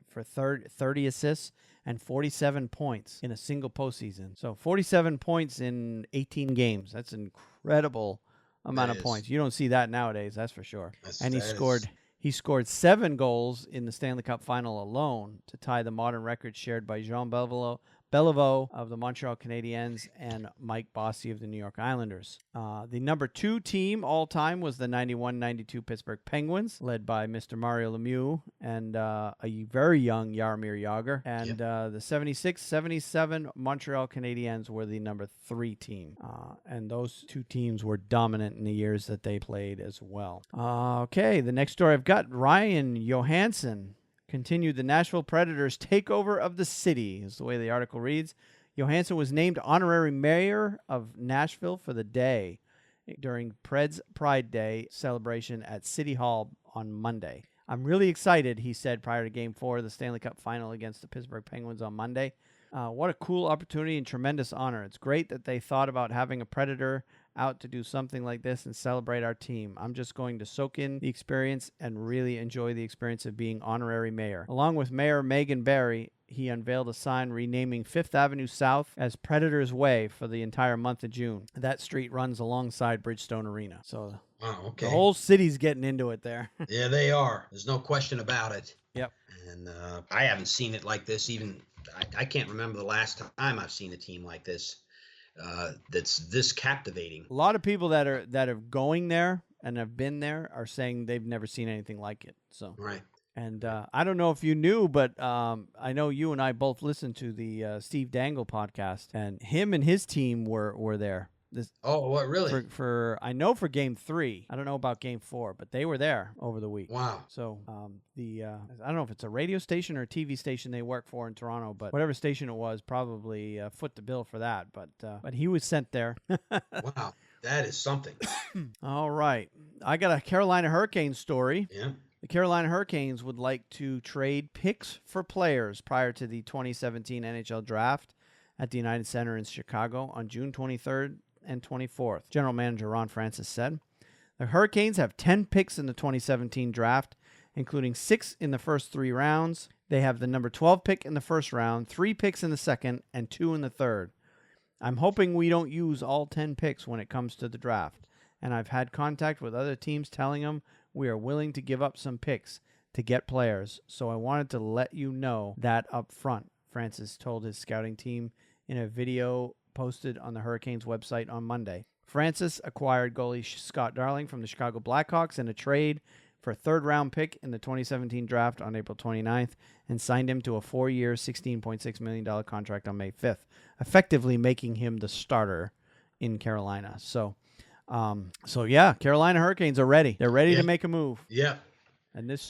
for 30 assists and 47 points in a single postseason. So 47 points in 18 games. That's incredible amount of points. You don't see that nowadays, that's for sure. And he scored 7 goals in the Stanley Cup final alone to tie the modern record shared by Jean Beliveau of the Montreal Canadiens and Mike Bossy of the New York Islanders. The number 2 team all-time was the 91-92 Pittsburgh Penguins, led by Mr. Mario Lemieux and a very young Jaromir Jagr. And the 76-77 Montreal Canadiens were the number 3 team. And those 2 teams were dominant in the years that they played as well. Okay, the next story I've got, Ryan Johansson continued the Nashville Predators' takeover of the city, is the way the article reads. Johansson was named honorary mayor of Nashville for the day during Preds Pride Day celebration at City Hall on Monday. I'm really excited, he said prior to Game 4 of the Stanley Cup final against the Pittsburgh Penguins on Monday. What a cool opportunity and tremendous honor. It's great that they thought about having a Predator out to do something like this and celebrate our team. I'm just going to soak in the experience and really enjoy the experience of being honorary mayor. Along with Mayor Megan Barry, he unveiled a sign renaming 5th Avenue South as Predators Way for the entire month of June. That street runs alongside Bridgestone Arena. So the whole city's getting into it there. Yeah, they are. There's no question about it. Yep. And I haven't seen it like this even. I can't remember the last time I've seen a team like this. That's this captivating. A lot of people that are going there and have been there are saying they've never seen anything like it. So right. And I don't know if you knew, but I know you and I both listened to the Steve Dangle podcast, and him and his team were there. What really? For I know for Game 3. I don't know about Game 4, but they were there over the week. Wow. So I don't know if it's a radio station or a TV station they work for in Toronto, but whatever station it was, probably foot the bill for that. But he was sent there. Wow, that is something. All right, I got a Carolina Hurricanes story. Yeah. The Carolina Hurricanes would like to trade picks for players prior to the 2017 NHL Draft at the United Center in Chicago on June 23rd and 24th. General Manager Ron Francis said, the Hurricanes have 10 picks in the 2017 draft, including 6 in the first 3 rounds. They have the number 12 pick in the first round, 3 picks in the second, and 2 in the third. I'm hoping we don't use all 10 picks when it comes to the draft, and I've had contact with other teams telling them we are willing to give up some picks to get players, so I wanted to let you know that up front, Francis told his scouting team in a video posted on the Hurricanes website on Monday. Francis acquired goalie Scott Darling from the Chicago Blackhawks in a trade for a third-round pick in the 2017 draft on April 29th and signed him to a 4-year, $16.6 million contract on May 5th, effectively making him the starter in Carolina. So yeah, Carolina Hurricanes are ready. They're ready to make a move. Yeah. And this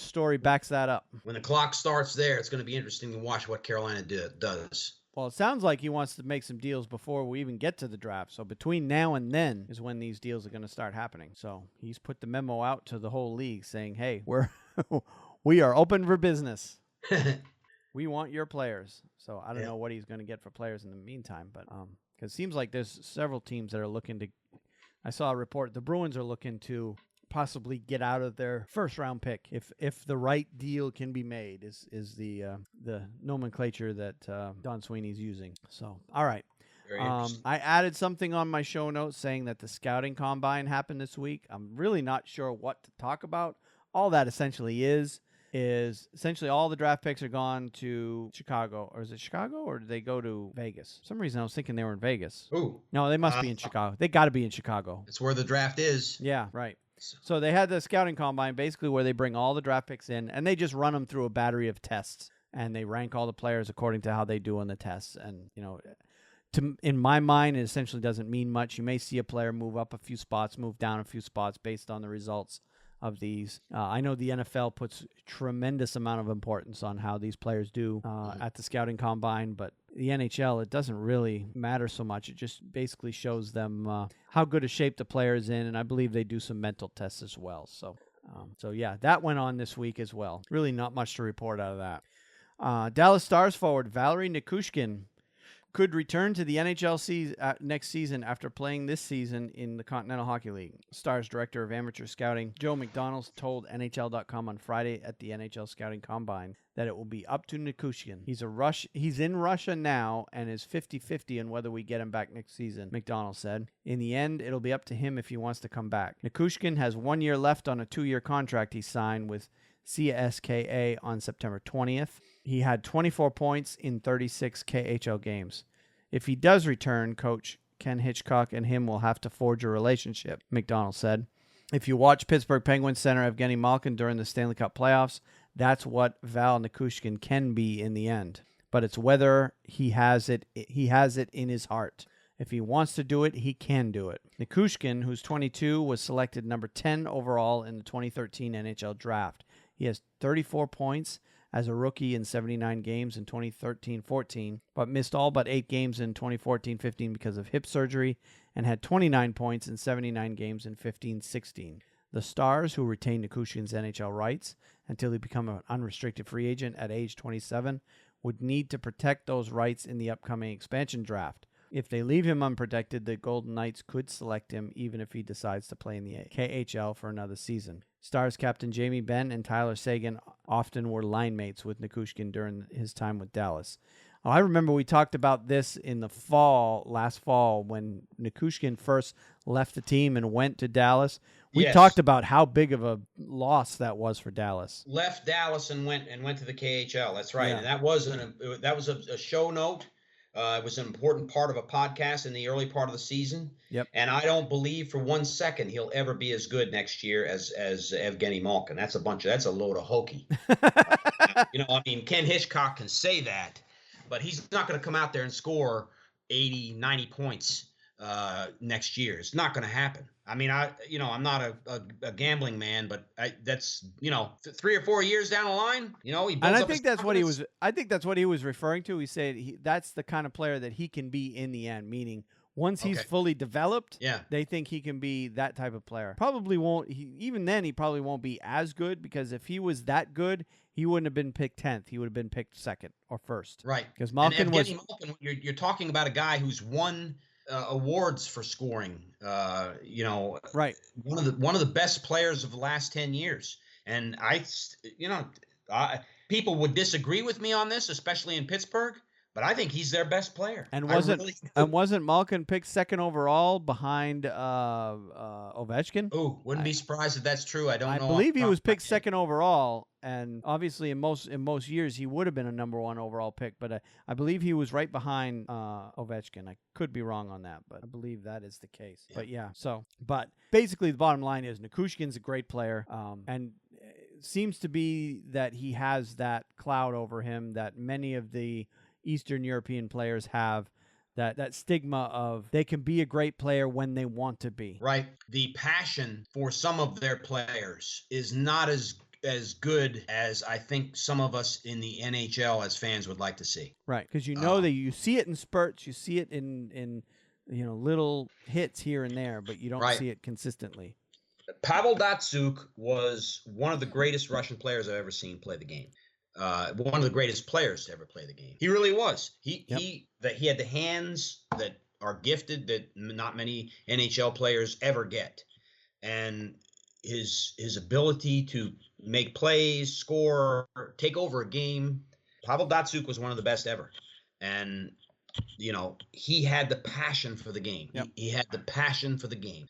story backs that up. When the clock starts there, it's going to be interesting to watch what Carolina does. Well, it sounds like he wants to make some deals before we even get to the draft. So between now and then is when these deals are going to start happening. So he's put the memo out to the whole league saying, hey, we are open for business. We want your players. So I don't know what he's going to get for players in the meantime, but because it seems like there's several teams that are looking to. I saw a report. The Bruins are looking to possibly get out of their first round pick if the right deal can be made is the nomenclature that Don Sweeney's using. So, all right. I added something on my show notes saying that the scouting combine happened this week. I'm really not sure what to talk about. All that essentially is essentially all the draft picks are gone to Chicago. Or is it Chicago, or did they go to Vegas? For some reason I was thinking they were in Vegas. Ooh. No, they must be in Chicago. They got to be in Chicago. It's where the draft is. Yeah, right. So they had the scouting combine basically where they bring all the draft picks in and they just run them through a battery of tests and they rank all the players according to how they do on the tests. And, in my mind, it essentially doesn't mean much. You may see a player move up a few spots, move down a few spots based on the results of these. I know the NFL puts tremendous amount of importance on how these players do at the scouting combine, but the NHL, it doesn't really matter so much. It just basically shows them how good a shape the player is in, and I believe they do some mental tests as well. So yeah, that went on this week as well. Really not much to report out of that. Dallas Stars forward Valeri Nichushkin could return to the NHL next season after playing this season in the Continental Hockey League. Stars Director of Amateur Scouting Joe McDonald told NHL.com on Friday at the NHL Scouting Combine that it will be up to Nichushkin. He's in Russia now and is 50-50 on whether we get him back next season, McDonald said. In the end, it'll be up to him if he wants to come back. Nichushkin has 1 year left on a 2-year contract he signed with CSKA on September 20th. He had 24 points in 36 KHL games. If he does return, Coach Ken Hitchcock and him will have to forge a relationship, McDonald said. If you watch Pittsburgh Penguins center Evgeny Malkin during the Stanley Cup playoffs, that's what Val Nichushkin can be in the end. But it's whether he has it in his heart. If he wants to do it, he can do it. Nichushkin, who's 22, was selected number 10 overall in the 2013 NHL draft. He has 34 points as a rookie in 79 games in 2013-14, but missed all but 8 games in 2014-15 because of hip surgery, and had 29 points in 79 games in 15-16. The Stars, who retained Nichushkin's NHL rights until he become an unrestricted free agent at age 27, would need to protect those rights in the upcoming expansion draft. If they leave him unprotected, the Golden Knights could select him even if he decides to play in the KHL for another season. Stars captain Jamie Benn and Tyler Seguin often were line mates with Nichushkin during his time with Dallas. I remember we talked about this in the last fall, when Nichushkin first left the team and went to Dallas. We talked about how big of a loss that was for Dallas. Left Dallas and went to the KHL. That's right. Yeah. And that was a show note. It was an important part of a podcast in the early part of the season. Yep. And I don't believe for 1 second he'll ever be as good next year as Evgeny Malkin. That's a load of hokey. Ken Hitchcock can say that, but he's not going to come out there and score 80, 90 points next year. It's not going to happen. I mean, I'm not a gambling man, but that's 3 or 4 years down the line, he builds and I up think his that's what he confidence. was. I think that's what he was referring to. He said that's the kind of player that he can be in the end. Meaning, once he's fully developed, they think he can be that type of player. Probably won't. Even then, he probably won't be as good, because if he was that good, he wouldn't have been picked 10th. He would have been picked 2nd or 1st. Right. Because Malkin was. Malkin, you're talking about a guy who's won awards for scoring. Right. One of the best players of the last 10 years. And people would disagree with me on this, especially in Pittsburgh, but I think he's their best player. And wasn't Malkin picked 2nd overall behind Ovechkin? Oh, wouldn't be surprised if that's true. I don't know. I believe he was picked 2nd overall, and obviously in most years he would have been a number 1 overall pick. But I believe he was right behind Ovechkin. I could be wrong on that, but I believe that is the case. Yeah. But basically the bottom line is Nichushkin's a great player, and it seems to be that he has that cloud over him that many of the Eastern European players have, that stigma of they can be a great player when they want to be. Right. The passion for some of their players is not as good as I think some of us in the NHL as fans would like to see. Right, because that you see it in spurts, you see it in little hits here and there, but you don't see it consistently. Pavel Datsyuk was one of the greatest Russian players I've ever seen play the game. One of the greatest players to ever play the game. He really was. He had the hands that are gifted that not many NHL players ever get. And his ability to make plays, score, take over a game. Pavel Datsyuk was one of the best ever. And, he had the passion for the game. Yep. He had the passion for the game.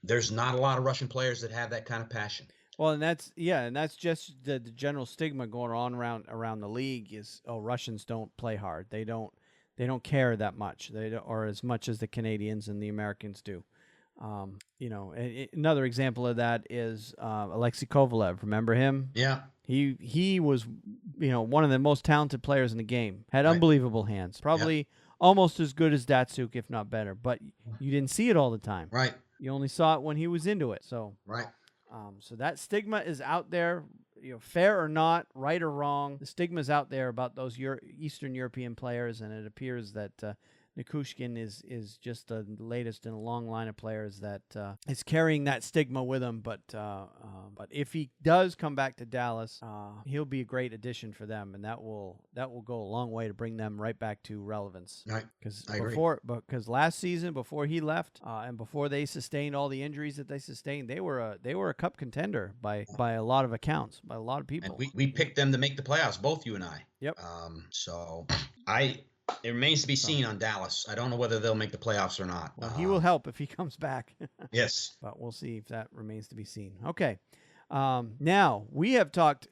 There's not a lot of Russian players that have that kind of passion. Well, and that's just the general stigma going on around the league is, Russians don't play hard. They don't care that much. They don't, or as much as the Canadians and the Americans do. Another example of that is Alexei Kovalev. Remember him? Yeah. He was, one of the most talented players in the game. Had unbelievable hands. Probably almost as good as Datsyuk, if not better. But you didn't see it all the time. Right. You only saw it when he was into it. So right. So that stigma is out there. Fair or not, right or wrong, the stigma is out there about those Eastern European players, and it appears that Nikushkin is just the latest in a long line of players that is carrying that stigma with him. But if he does come back to Dallas, he'll be a great addition for them, and that will go a long way to bring them right back to relevance. Right. Because last season, before he left, and before they sustained all the injuries that they sustained, they were a cup contender by a lot of accounts, by a lot of people. And we picked them to make the playoffs, both you and I. Yep. It remains to be seen on Dallas. I don't know whether they'll make the playoffs or not. Well, he will help if he comes back. Yes. But we'll see if that remains to be seen. Okay. Now, we have talked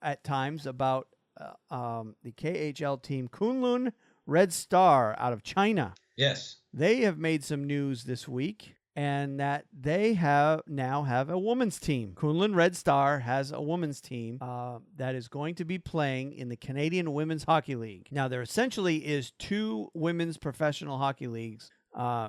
at times about the KHL team Kunlun Red Star out of China. Yes. They have made some news this week, and that they now have a women's team. Kunlun Red Star has a women's team that is going to be playing in the Canadian Women's Hockey League. Now, there essentially is two women's professional hockey leagues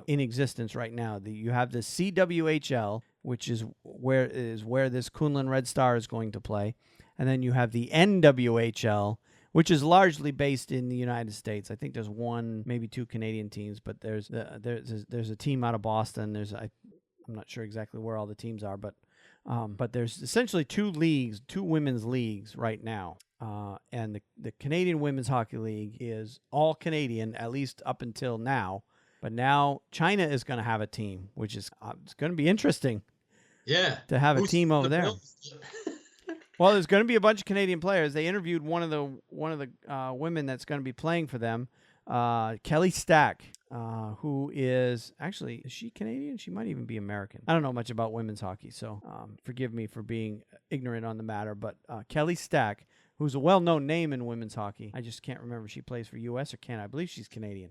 in existence right now. You have the CWHL, which is where this Kunlun Red Star is going to play, and then you have the NWHL, which is largely based in the United States. I think there's one, maybe two Canadian teams, but there's a team out of Boston. I'm not sure exactly where all the teams are, but there's essentially two women's leagues right now. And the Canadian Women's Hockey League is all Canadian, at least up until now. But now China is going to have a team, which is it's going to be interesting. Yeah. To have a team over there. Well, there's going to be a bunch of Canadian players. They interviewed one of the women that's going to be playing for them, Kelly Stack, who is she Canadian? She might even be American. I don't know much about women's hockey, so forgive me for being ignorant on the matter. But Kelly Stack, who's a well-known name in women's hockey, I just can't remember if she plays for U.S. or Canada. I believe she's Canadian.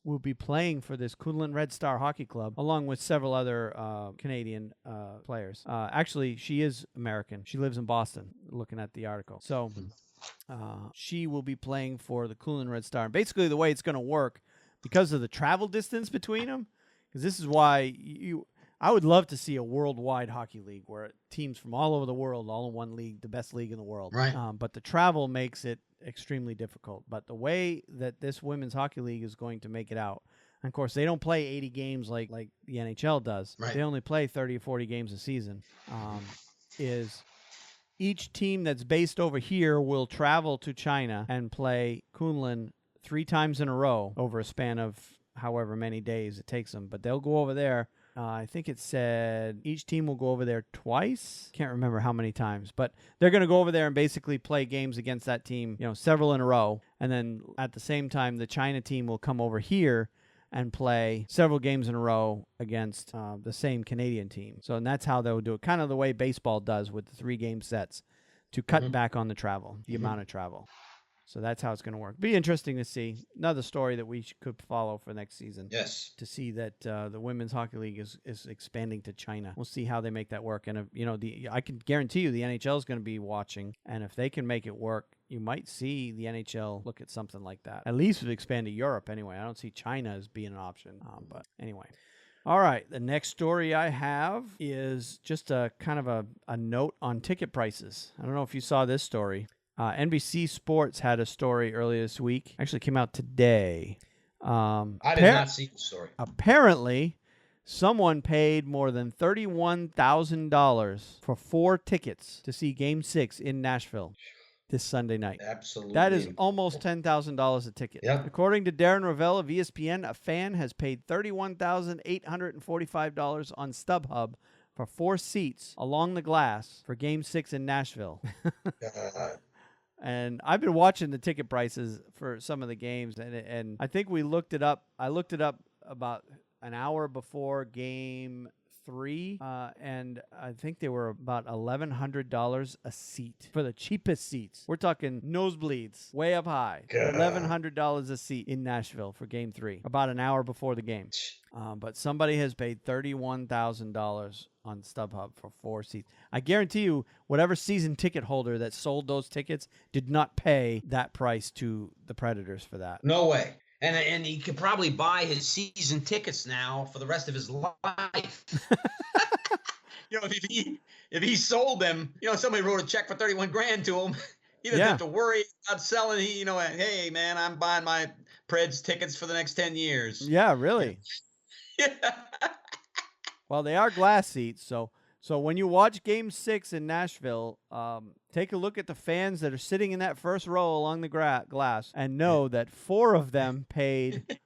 Will be playing for this Kunlun Red Star Hockey Club, along with several other Canadian players. Actually, she is American. She lives in Boston, looking at the article. So she will be playing for the Kunlun Red Star. And basically, the way it's going to work, because of the travel distance between them, because this is why I would love to see a worldwide hockey league where teams from all over the world, all in one league, the best league in the world. Right. But the travel makes it extremely difficult. But the way that this women's hockey league is going to make it out, and of course, they don't play 80 games like the NHL does. Right. They only play 30 or 40 games a season. Is each team that's based over here will travel to China and play Kunlun 3 times in a row over a span of however many days it takes them. But they'll go over there. I think it said each team will go over there twice. Can't remember how many times, but they're going to go over there and basically play games against that team, several in a row. And then at the same time, the China team will come over here and play several games in a row against the same Canadian team. So, and that's how they'll do it, kind of the way baseball does with the 3-game sets to cut back on the travel, the amount of travel. So that's how it's going to work. Be interesting to see. Another story that we could follow for next season. Yes. To see that the Women's Hockey League is expanding to China. We'll see how they make that work. And, I can guarantee you the NHL is going to be watching. And if they can make it work, you might see the NHL look at something like that. At least expand to Europe anyway. I don't see China as being an option. But anyway. All right. The next story I have is just a kind of a note on ticket prices. I don't know if you saw this story. NBC Sports had a story earlier this week. Actually came out today. I did not see the story. Apparently, someone paid more than $31,000 for 4 tickets to see Game 6 in Nashville this Sunday night. Absolutely. That is almost $10,000 a ticket. Yep. According to Darren Ravel of ESPN, a fan has paid $31,845 on StubHub for 4 seats along the glass for Game 6 in Nashville. And I've been watching the ticket prices for some of the games, and I think we looked it up. I looked it up about an hour before Game 3, and I think they were about $1,100 a seat for the cheapest seats. We're talking nosebleeds, way up high. $1,100 a seat in Nashville for Game 3, about an hour before the game. But somebody has paid $31,000 on StubHub for 4 seats. I guarantee you, whatever season ticket holder that sold those tickets did not pay that price to the Predators for that. No way. And he could probably buy his season tickets now for the rest of his life. If he sold them, somebody wrote a check for $31,000 to him. He doesn't have to worry about selling. Hey man, I'm buying my Preds tickets for the next 10 years. Yeah, really. Yeah. Well, they are glass seats, so when you watch Game 6 in Nashville, take a look at the fans that are sitting in that first row along the glass and know that 4 of them paid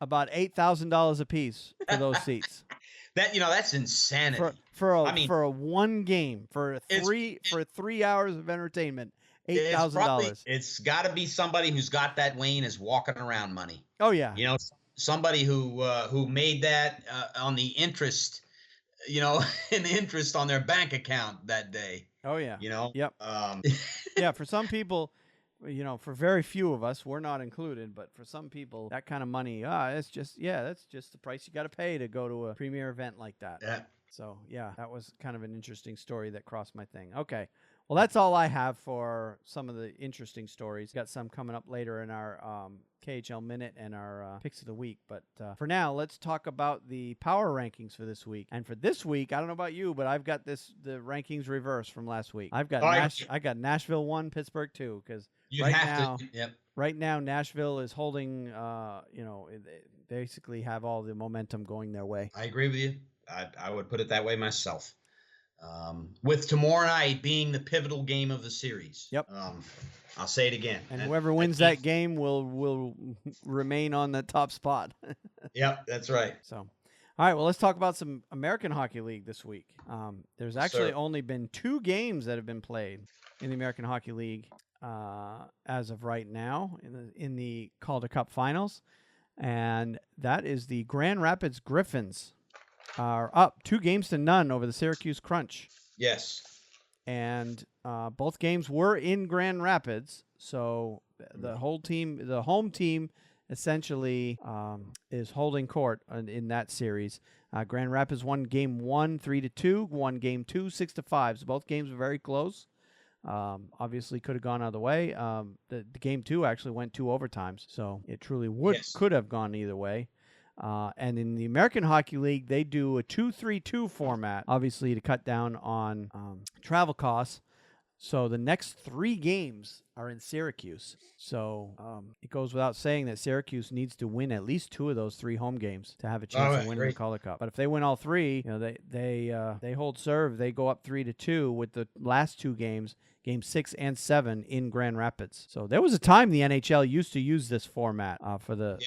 about $8,000 a piece for those seats. That's insanity. For a one game, for 3 hours of entertainment, $8,000. It's got to be somebody who's got that, Wayne, is walking around money. Oh yeah. Somebody who made that on the interest, an interest on their bank account that day. Oh yeah. Yep. Yeah, for some people, for very few of us, we're not included, but for some people, that kind of money, that's just the price you got to pay to go to a premier event like that. Yeah. So yeah, that was kind of an interesting story that crossed my thing. Okay. Well, that's all I have for some of the interesting stories. Got some coming up later in our KHL Minute and our Picks of the Week. But for now, let's talk about the power rankings for this week. And for this week, I don't know about you, but I've got the rankings reversed from last week. I got Nashville 1, Pittsburgh 2, because right now Nashville is holding, basically have all the momentum going their way. I agree with you. I would put it that way myself. With tomorrow night being the pivotal game of the series. Yep. I'll say it again. And whoever wins that game will remain on the top spot. Yep, that's right. So, all right, well, let's talk about some American Hockey League this week. There's actually only been 2 games that have been played in the American Hockey League as of right now in the Calder Cup Finals, and that is the Grand Rapids Griffins are up 2-0 over the Syracuse Crunch. Yes. And both games were in Grand Rapids, so the home team essentially is holding court in that series. Grand Rapids won Game 1 3-2, won Game 2 6-5. So both games were very close. Obviously could have gone either way. The Game 2 actually went 2 overtimes, so it truly could have gone either way. And in the American Hockey League, they do a 2-3-2 format, obviously to cut down on travel costs. So the next 3 games are in Syracuse. So it goes without saying that Syracuse needs to win at least 2 of those 3 home games to have a chance to win the Calder Cup. But if they win all 3, they hold serve. They go up 3-2 with the last 2 games, Game 6 and 7 in Grand Rapids. So there was a time the NHL used to use this format for the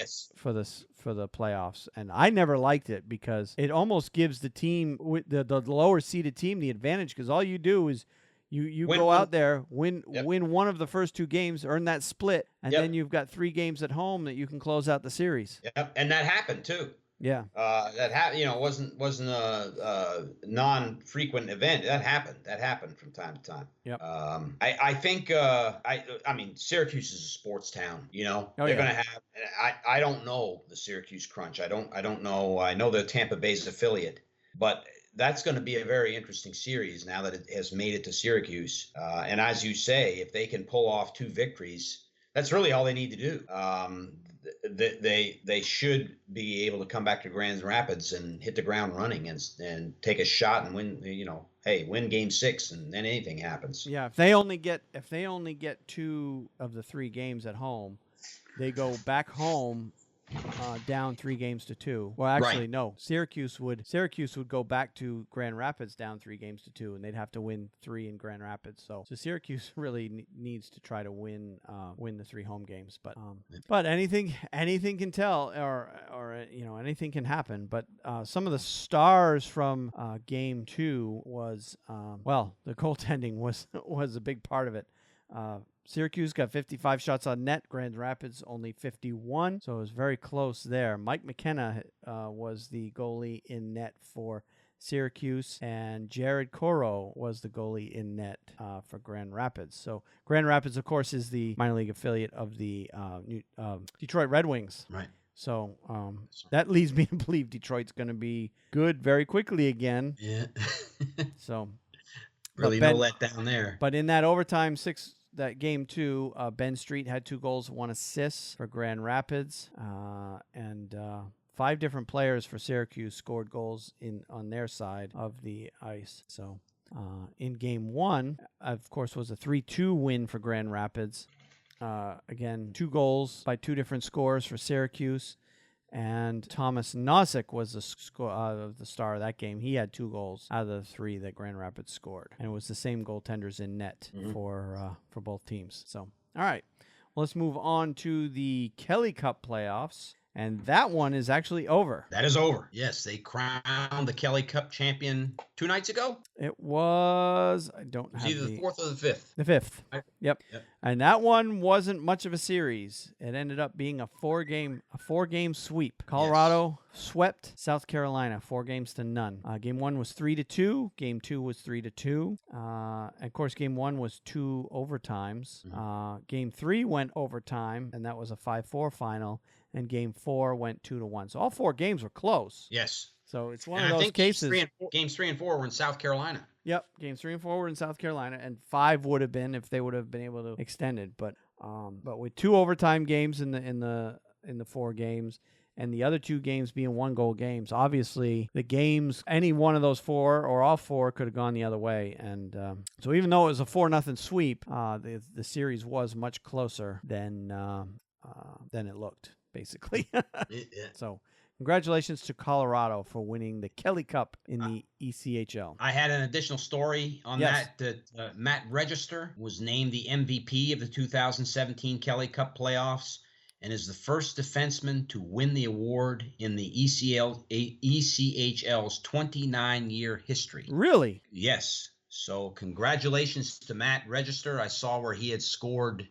playoffs, and I never liked it because it almost gives the team the lower seeded team the advantage, because all you do is you go out there, win one of the first 2 games, earn that split, and then you've got 3 games at home that you can close out the series. Yep, and that happened too. Yeah. That happened. Wasn't a non-frequent event. That happened from time to time. Yep. I think. I mean, Syracuse is a sports town. They're going to have. I don't know the Syracuse Crunch. I don't know. I know the Tampa Bay's affiliate, but that's going to be a very interesting series now that it has made it to Syracuse. And as you say, if they can pull off 2 victories, that's really all they need to do. They should be able to come back to Grand Rapids and hit the ground running and take a shot and win. Win Game 6, and then anything happens. Yeah, if they only get 2 of the 3 games at home, they go back home down 3-2. Well, actually, Right. no. Syracuse would go back to Grand Rapids down 3-2, and they'd have to win 3 in Grand Rapids. So Syracuse really needs to try to win the 3 home games. But anything can tell, or anything can happen. But some of the stars from Game 2 was the goaltending was a big part of it. Syracuse got 55 shots on net. Grand Rapids only 51, so it was very close there. Mike McKenna was the goalie in net for Syracuse, and Jared Coro was the goalie in net for Grand Rapids. So Grand Rapids, of course, is the minor league affiliate of the Detroit Red Wings. Right. So that leads me to believe Detroit's going to be good very quickly again. Yeah. So really no letdown there. But in that overtime that Game 2, Ben Street had 2 goals, 1 assist for Grand Rapids, and 5 different players for Syracuse scored goals on their side of the ice. So in Game 1, of course, was a 3-2 win for Grand Rapids. Again, 2 goals by 2 different scorers for Syracuse. And Thomas Nosek was the star of that game. He had 2 goals out of the 3 that Grand Rapids scored, and it was the same goaltenders in net for both teams. So, all right, well, let's move on to the Kelly Cup playoffs, and that one is actually over. That is over. Yes, they crowned the Kelly Cup champion 2 nights ago. It was, I don't have either the 4th or the 5th. The 5th. Right. Yep. And that one wasn't much of a series. It ended up being a 4-game sweep. Colorado swept South Carolina 4-0. Game 1 was 3-2. Game 2 was 3-2. And of course, Game 1 was 2 overtimes. Game 3 went overtime, and that was a 5-4 final. And Game 4 went 2-1. So all 4 games were close. Yes. So it's one of those cases. Games 3 and 4 were in South Carolina. Yep, games 3 and 4 were in South Carolina, and 5 would have been if they would have been able to extend it. But with 2 overtime games in the 4 games, and the other 2 games being 1-goal games, obviously the games, any one of those 4 or all 4 could have gone the other way. And so even though it was a 4-0 sweep, the series was much closer than it looked, basically. So. Congratulations to Colorado for winning the Kelly Cup in the ECHL. I had an additional story on that Matt Register was named the MVP of the 2017 Kelly Cup playoffs and is the first defenseman to win the award in the ECHL's 29-year history. Really? Yes. So congratulations to Matt Register. I saw where he had scored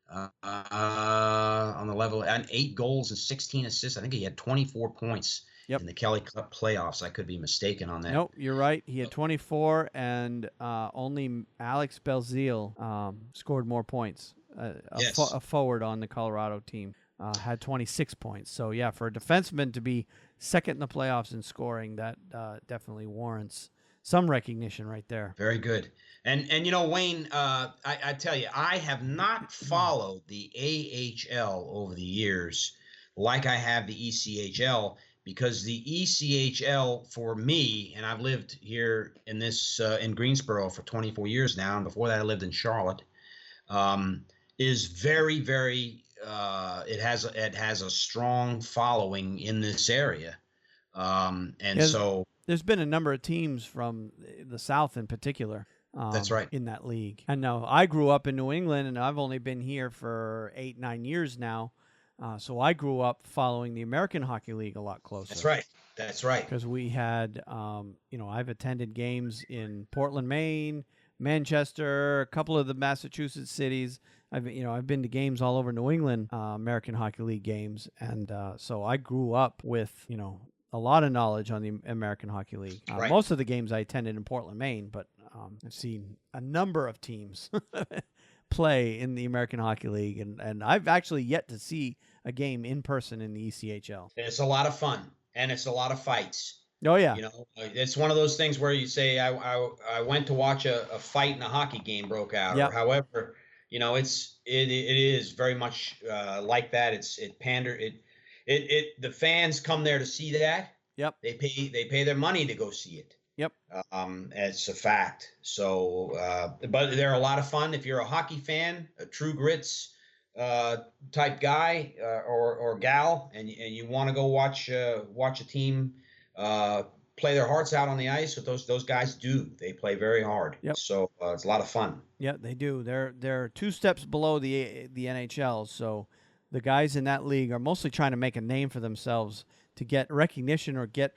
on the level and 8 goals and 16 assists. I think he had 24 points in the Kelly Cup playoffs. I could be mistaken on that. Nope, you're right. He had 24, and only Alex Belzile scored more points. A forward on the Colorado team had 26 points. So yeah, for a defenseman to be second in the playoffs in scoring, that definitely warrants some recognition right there. Very good. And Wayne, I tell you, I have not followed the AHL over the years like I have the ECHL, because the ECHL for me, and I've lived here in Greensboro for 24 years now, and before that I lived in Charlotte, is very, very, it has a strong following in this area. There's been a number of teams from the South in particular. That's right. In that league. And now I grew up in New England, and I've only been here for 8-9 years now. So I grew up following the American Hockey League a lot closer. That's right. Because we had, I've attended games in Portland, Maine, Manchester, a couple of the Massachusetts cities. I've been to games all over New England, American Hockey League games, and so I grew up with a lot of knowledge on the American Hockey League. Most of the games I attended in Portland, Maine, but I've seen a number of teams play in the American Hockey League, and I've actually yet to see a game in person in the ECHL. It's a lot of fun, and it's a lot of fights. Oh, yeah. It's one of those things where you say, I went to watch a fight and a hockey game broke out. Yep. Or however, it is very much like that. The fans come there to see that. Yep. They pay their money to go see it. Yep. It's a fact. So, but they're a lot of fun. If you're a hockey fan, a True Grits, type guy or gal, and you want to go watch a team play their hearts out on the ice, what those guys do. They play very hard. Yep. So it's a lot of fun. Yeah, they do. They're 2 steps below the NHL. So the guys in that league are mostly trying to make a name for themselves to get recognition or get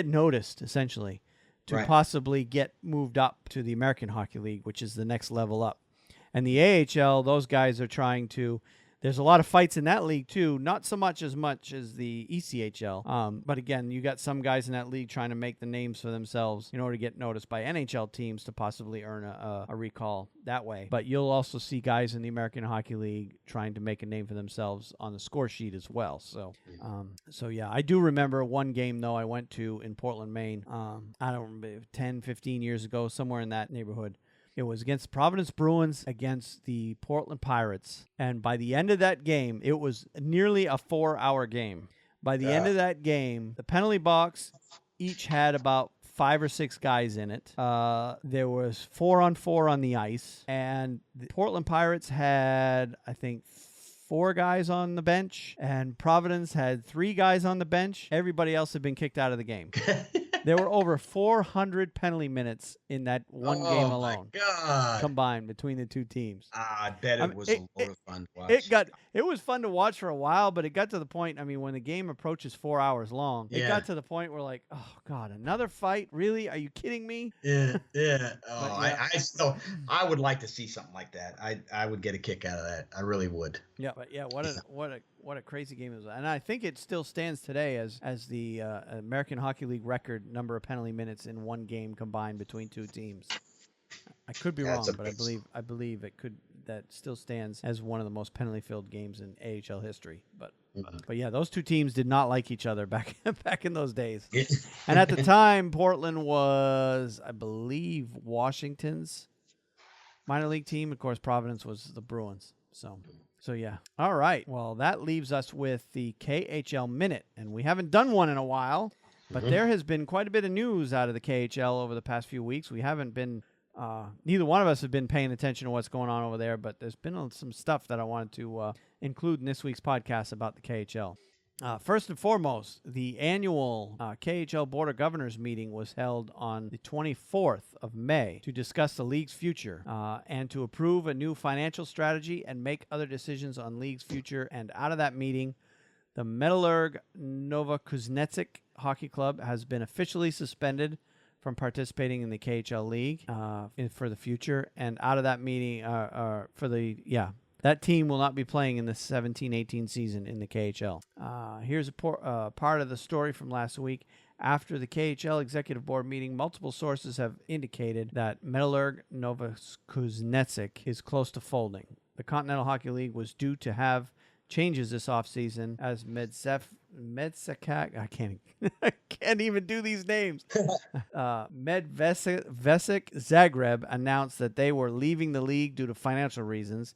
noticed, essentially, to possibly get moved up to the American Hockey League, which is the next level up. And the AHL, those guys are trying to. There's a lot of fights in that league, too. Not so much as the ECHL. But again, you got some guys in that league trying to make the names for themselves in order to get noticed by NHL teams to possibly earn a recall that way. But you'll also see guys in the American Hockey League trying to make a name for themselves on the score sheet as well. So, yeah, I do remember one game, though, I went to in Portland, Maine. I don't remember, 10, 15 years ago, somewhere in that neighborhood. It was against the Providence Bruins against the Portland Pirates. And by the end of that game, it was nearly a 4-hour game. By the end of that game, the penalty box each had about 5 or 6 guys in it. There was 4-on-4 on the ice. And the Portland Pirates had, I think, 4 guys on the bench. And Providence had 3 guys on the bench. Everybody else had been kicked out of the game. There were over 400 penalty minutes in that one game alone. My God. Combined between the two teams. I bet it was a lot of fun to watch. It was fun to watch for a while, but it got to the point, when the game approaches 4 hours long, it got to the point where like, oh God, another fight? Really? Are you kidding me? Yeah. Oh, I would like to see something like that. I would get a kick out of that. I really would. Yeah, but what a crazy game it was. And I think it still stands today as the American Hockey League record number of penalty minutes in one game combined between two teams. I could be wrong, but I believe it could. That still stands as one of the most penalty-filled games in AHL history. But yeah, those two teams did not like each other back in those days. And at the time, Portland was, I believe, Washington's minor league team. Of course, Providence was the Bruins. So yeah. All right. Well, that leaves us with the KHL Minute, and we haven't done one in a while, but there has been quite a bit of news out of the KHL over the past few weeks. We haven't been. Neither one of us have been paying attention to what's going on over there, but there's been some stuff that I wanted to include in this week's podcast about the KHL. First and foremost, the annual KHL Board of Governors meeting was held on the 24th of May to discuss the league's future and to approve a new financial strategy and make other decisions on league's future. And out of that meeting, the Metallurg Novokuznetsk Hockey Club has been officially suspended from participating in the KHL League for the future. And out of that meeting, that team will not be playing in the 17-18 season in the KHL. Here's a part of the story from last week. After the KHL Executive Board meeting, multiple sources have indicated that Metallurg Novokuznetsk is close to folding. The Continental Hockey League was due to have changes this offseason as Medsekak, I can't even do these names. Medvesic Zagreb announced that they were leaving the league due to financial reasons,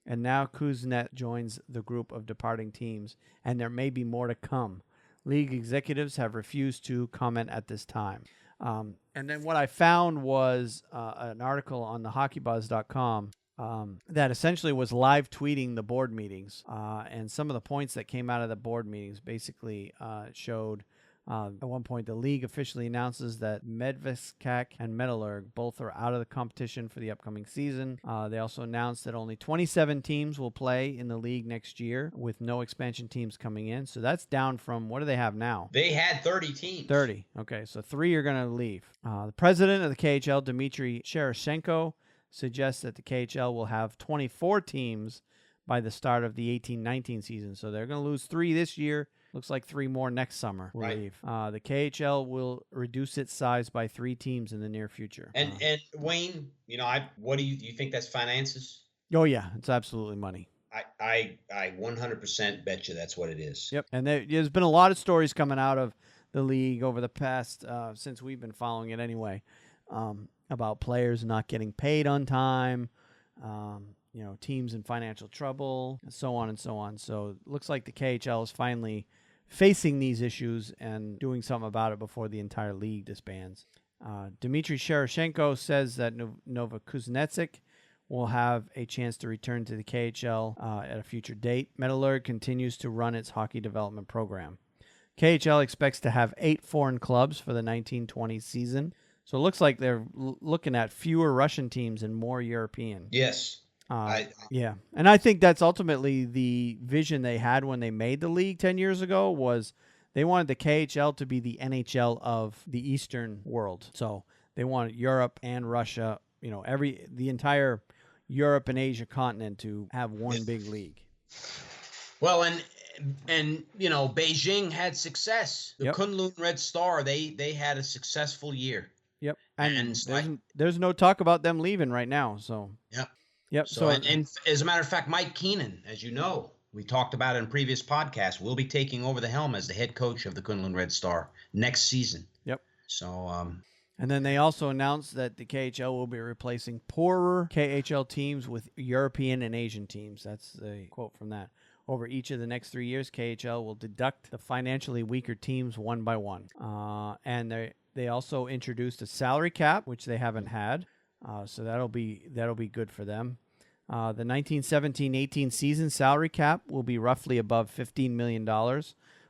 and now Kuznet joins the group of departing teams, and there may be more to come. League executives have refused to comment at this time. And then what I found was an article on the HockeyBuzz.com that essentially was live tweeting the board meetings. And some of the points that came out of the board meetings basically showed at one point the league officially announces that Medveskak and Metallurg both are out of the competition for the upcoming season. They also announced that only 27 teams will play in the league next year with no expansion teams coming in. So that's down from, what do they have now? They had 30 teams. 30. Okay, so 3 are going to leave. The president of the KHL, Dmitry Sherashenko, suggests that the KHL will have 24 teams by the start of the 18-19 season. So they're going to lose 3 this year. Looks like 3 more next summer will leave. The KHL will reduce its size by 3 teams in the near future. And Wayne, what do you think that's finances? Oh yeah, it's absolutely money. I 100% bet you that's what it is. Yep. And there's been a lot of stories coming out of the league over the past since we've been following it anyway. About players not getting paid on time, teams in financial trouble, and so on and so on. So it looks like the KHL is finally facing these issues and doing something about it before the entire league disbands. Dmitry Sherashenko says that Novokuznetsk will have a chance to return to the KHL at a future date. Metallurg continues to run its hockey development program. KHL expects to have 8 foreign clubs for the 1920 season. So it looks like they're looking at fewer Russian teams and more European. Yes. Yeah. And I think that's ultimately the vision they had when they made the league 10 years ago was they wanted the KHL to be the NHL of the Eastern world. So they wanted Europe and Russia, the entire Europe and Asia continent to have one big league. Well, and Beijing had success. The Kunlun Red Star, they had a successful year. Yep. And there's no talk about them leaving right now. So Yep. So and as a matter of fact, Mike Keenan, as you know, we talked about it in previous podcasts, will be taking over the helm as the head coach of the Kunlun Red Star next season. Yep. So and then they also announced that the KHL will be replacing poorer KHL teams with European and Asian teams. That's the quote from that. Over each of the next 3 years, KHL will deduct the financially weaker teams one by one. And they also introduced a salary cap, which they haven't had. So that'll be good for them. The 1917-18 season salary cap will be roughly above $15 million,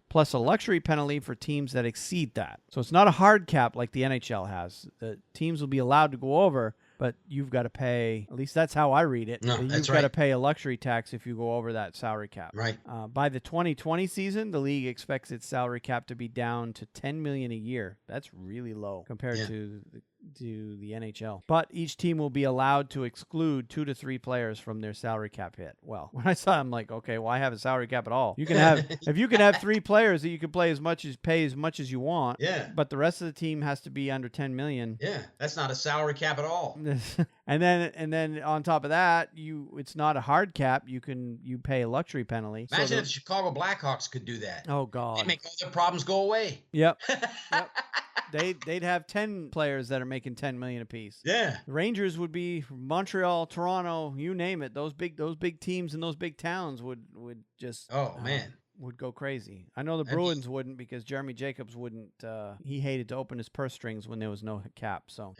plus a luxury penalty for teams that exceed that. So it's not a hard cap like the NHL has. The teams will be allowed to go over, but you've got to pay, at least that's how I read it. No, you've got to pay a luxury tax if you go over that salary cap. Right. By the 2020 season, the league expects its salary cap to be down to $10 million a year. That's really low compared to the NHL. But each team will be allowed to exclude 2 to 3 players from their salary cap hit. Well, when I saw it, I'm like, okay, why have a salary cap at all? You can have if you can have 3 players that you can pay as much as you want. Yeah. But the rest of the team has to be under 10 million. Yeah, that's not a salary cap at all. and then on top of that, it's not a hard cap. You pay a luxury penalty. Imagine if the Chicago Blackhawks could do that. Oh God. They'd make all their problems go away. Yep. They'd have 10 players that are making $10 million apiece. Yeah. The Rangers would be Montreal, Toronto, you name it. Those big teams in those big towns would just would go crazy. I know the Bruins wouldn't because Jeremy Jacobs wouldn't. He hated to open his purse strings when there was no cap. So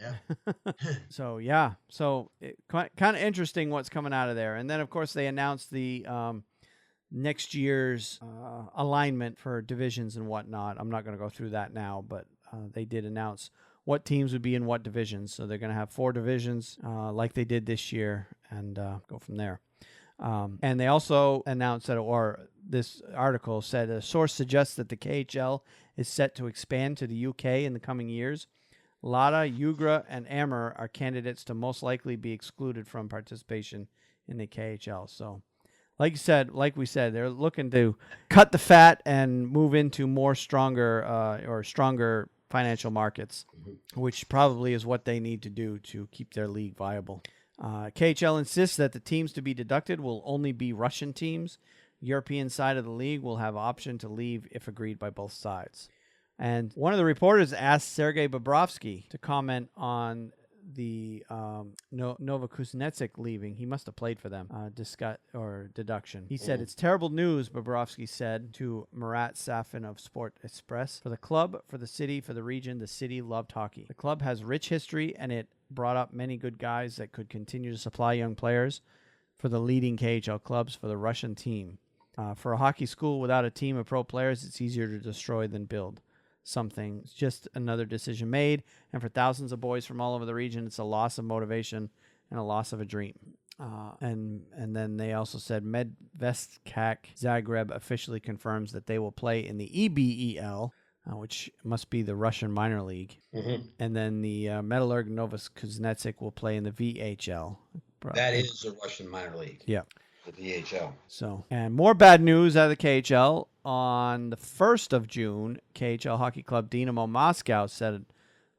So kind of interesting what's coming out of there. And then of course they announced the next year's alignment for divisions and whatnot. I'm not going to go through that now, but they did announce what teams would be in what divisions. So they're going to have 4 divisions like they did this year and go from there. And they also announced that, or this article said, a source suggests that the KHL is set to expand to the UK in the coming years. Lada, Ugra, and Amur are candidates to most likely be excluded from participation in the KHL. So like we said, they're looking to cut the fat and move into more stronger financial markets, which probably is what they need to do to keep their league viable. KHL insists that the teams to be deducted will only be Russian teams. European side of the league will have option to leave if agreed by both sides. And one of the reporters asked Sergei Bobrovsky to comment on the Novokuznetsk leaving. He must have played for them. Deduction. He said, "It's terrible news," Bobrovsky said to Murat Safin of Sport Express. "For the club, for the city, for the region, the city loved hockey. The club has rich history and it brought up many good guys that could continue to supply young players for the leading KHL clubs for the Russian team. For a hockey school without a team of pro players, it's easier to destroy than build something. It's just another decision made, and for thousands of boys from all over the region, it's a loss of motivation and a loss of a dream." And then they also said Medvestkak Zagreb officially confirms that they will play in the EBEL, which must be the Russian minor league. And then the Metallurg Novokuznetsk will play in the VHL. That is a Russian minor league. Yeah. The VHL. So, and more bad news out of the KHL. On the 1st of June, KHL hockey club Dynamo Moscow said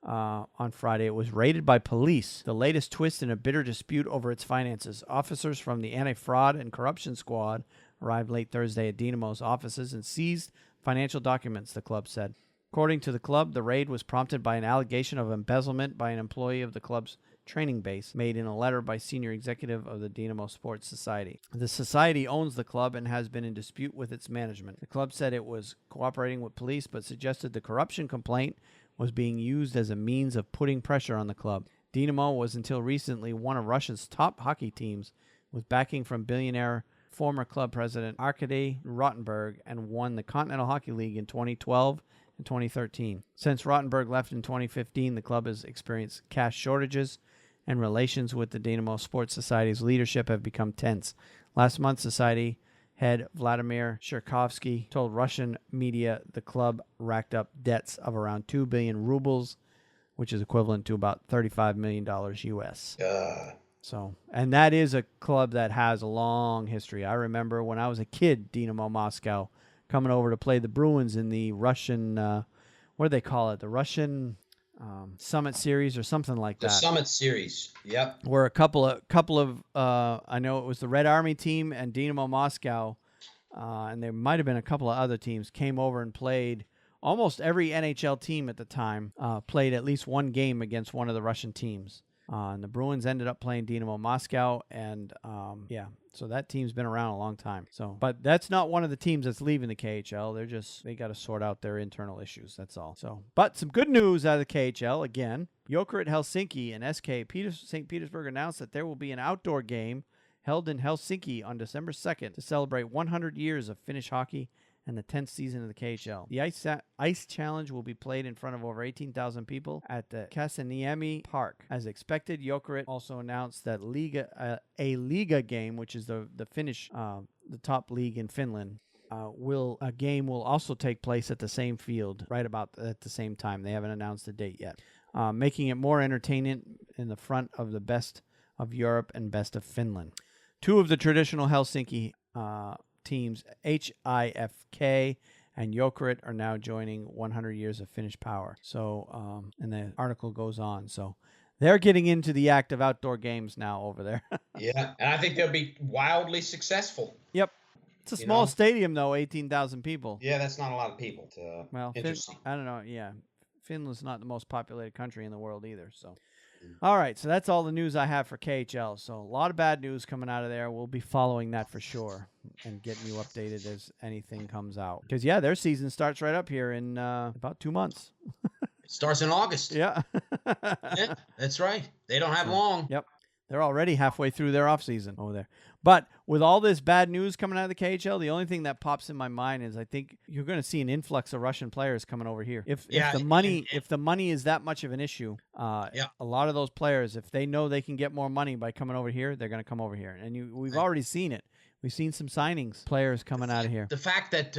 on Friday it was raided by police, the latest twist in a bitter dispute over its finances. Officers from the Anti-Fraud and Corruption Squad arrived late Thursday at Dynamo's offices and seized financial documents, the club said. According to the club, the raid was prompted by an allegation of embezzlement by an employee of the club's training base, made in a letter by senior executive of the Dynamo Sports Society. The society owns the club and has been in dispute with its management. The club said it was cooperating with police, but suggested the corruption complaint was being used as a means of putting pressure on the club. Dynamo was until recently one of Russia's top hockey teams, with backing from billionaire former club president Arkady Rotenberg, and won the Continental Hockey League in 2012 and 2013. Since Rotenberg left in 2015, the club has experienced cash shortages, and relations with the Dynamo Sports Society's leadership have become tense. Last month, Society head Vladimir Sherkovsky told Russian media the club racked up debts of around 2 billion rubles, which is equivalent to about $35 million US. So, and that is a club that has a long history. I remember when I was a kid, Dynamo Moscow coming over to play the Bruins in the Russian, what do they call it? The Russian Summit Series or something like that. The Summit Series, yep. Where a couple of I know it was the Red Army team and Dynamo Moscow, and there might have been a couple of other teams, came over and played. Almost every NHL team at the time played at least one game against one of the Russian teams. And the Bruins ended up playing Dynamo Moscow, and so that team's been around a long time. So, but that's not one of the teams that's leaving the KHL. They got to sort out their internal issues. That's all. So, but some good news out of the KHL again. Jokerit Helsinki and St. Petersburg announced that there will be an outdoor game held in Helsinki on December 2nd to celebrate 100 years of Finnish hockey and the 10th season of the KHL. The Ice Challenge will be played in front of over 18,000 people at the Kasaniemi Park. As expected, Jokerit also announced that a Liga game, which is the Finnish, the top league in Finland, a game will also take place at the same field right about at the same time. They haven't announced the date yet, making it more entertaining in the front of the best of Europe and best of Finland. Two of the traditional Helsinki teams, HIFK and Jokerit, are now joining 100 years of Finnish power. So, and the article goes on. So they're getting into the act of outdoor games now over there. Yeah, and I think they'll be wildly successful. Yep. It's a small stadium, though, 18,000 people. Yeah, that's not a lot of people. Well, interesting. I don't know. Yeah. Finland's not the most populated country in the world either. So, all right. So that's all the news I have for KHL. So a lot of bad news coming out of there. We'll be following that for sure and getting you updated as anything comes out. Because, yeah, their season starts right up here in about 2 months. It starts in August. Yeah. Yeah, that's right. They don't have long. Yep. They're already halfway through their offseason over there. But with all this bad news coming out of the KHL, the only thing that pops in my mind is I think you're going to see an influx of Russian players coming over here. If the money is that much of an issue, a lot of those players, if they know they can get more money by coming over here, they're going to come over here. And we've already seen it. We've seen some signings, players coming out of here. The fact that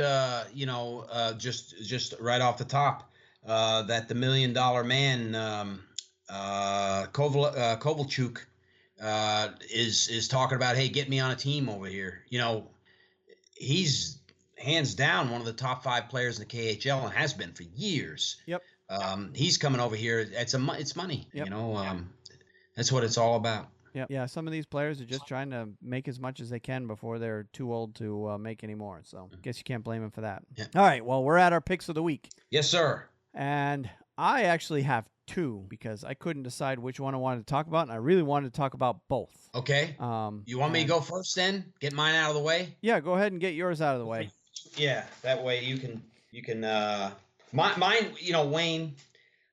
just right off the top, that the $1 million man Kovalchuk is talking about, hey, get me on a team over here. He's hands down one of the top 5 players in the KHL and has been for years. Yep. He's coming over here. It's money. Yep. That's what it's all about. Yeah. Some of these players are just trying to make as much as they can before they're too old to make any more. So I guess you can't blame them for that. Yeah. All right. Well, we're at our picks of the week. Yes, sir. And I actually have 2 because I couldn't decide which one I wanted to talk about, and I really wanted to talk about both. Okay. You want me to go first then? Get mine out of the way? Yeah, go ahead and get yours out of the way. Yeah, that way you can mine, Wayne,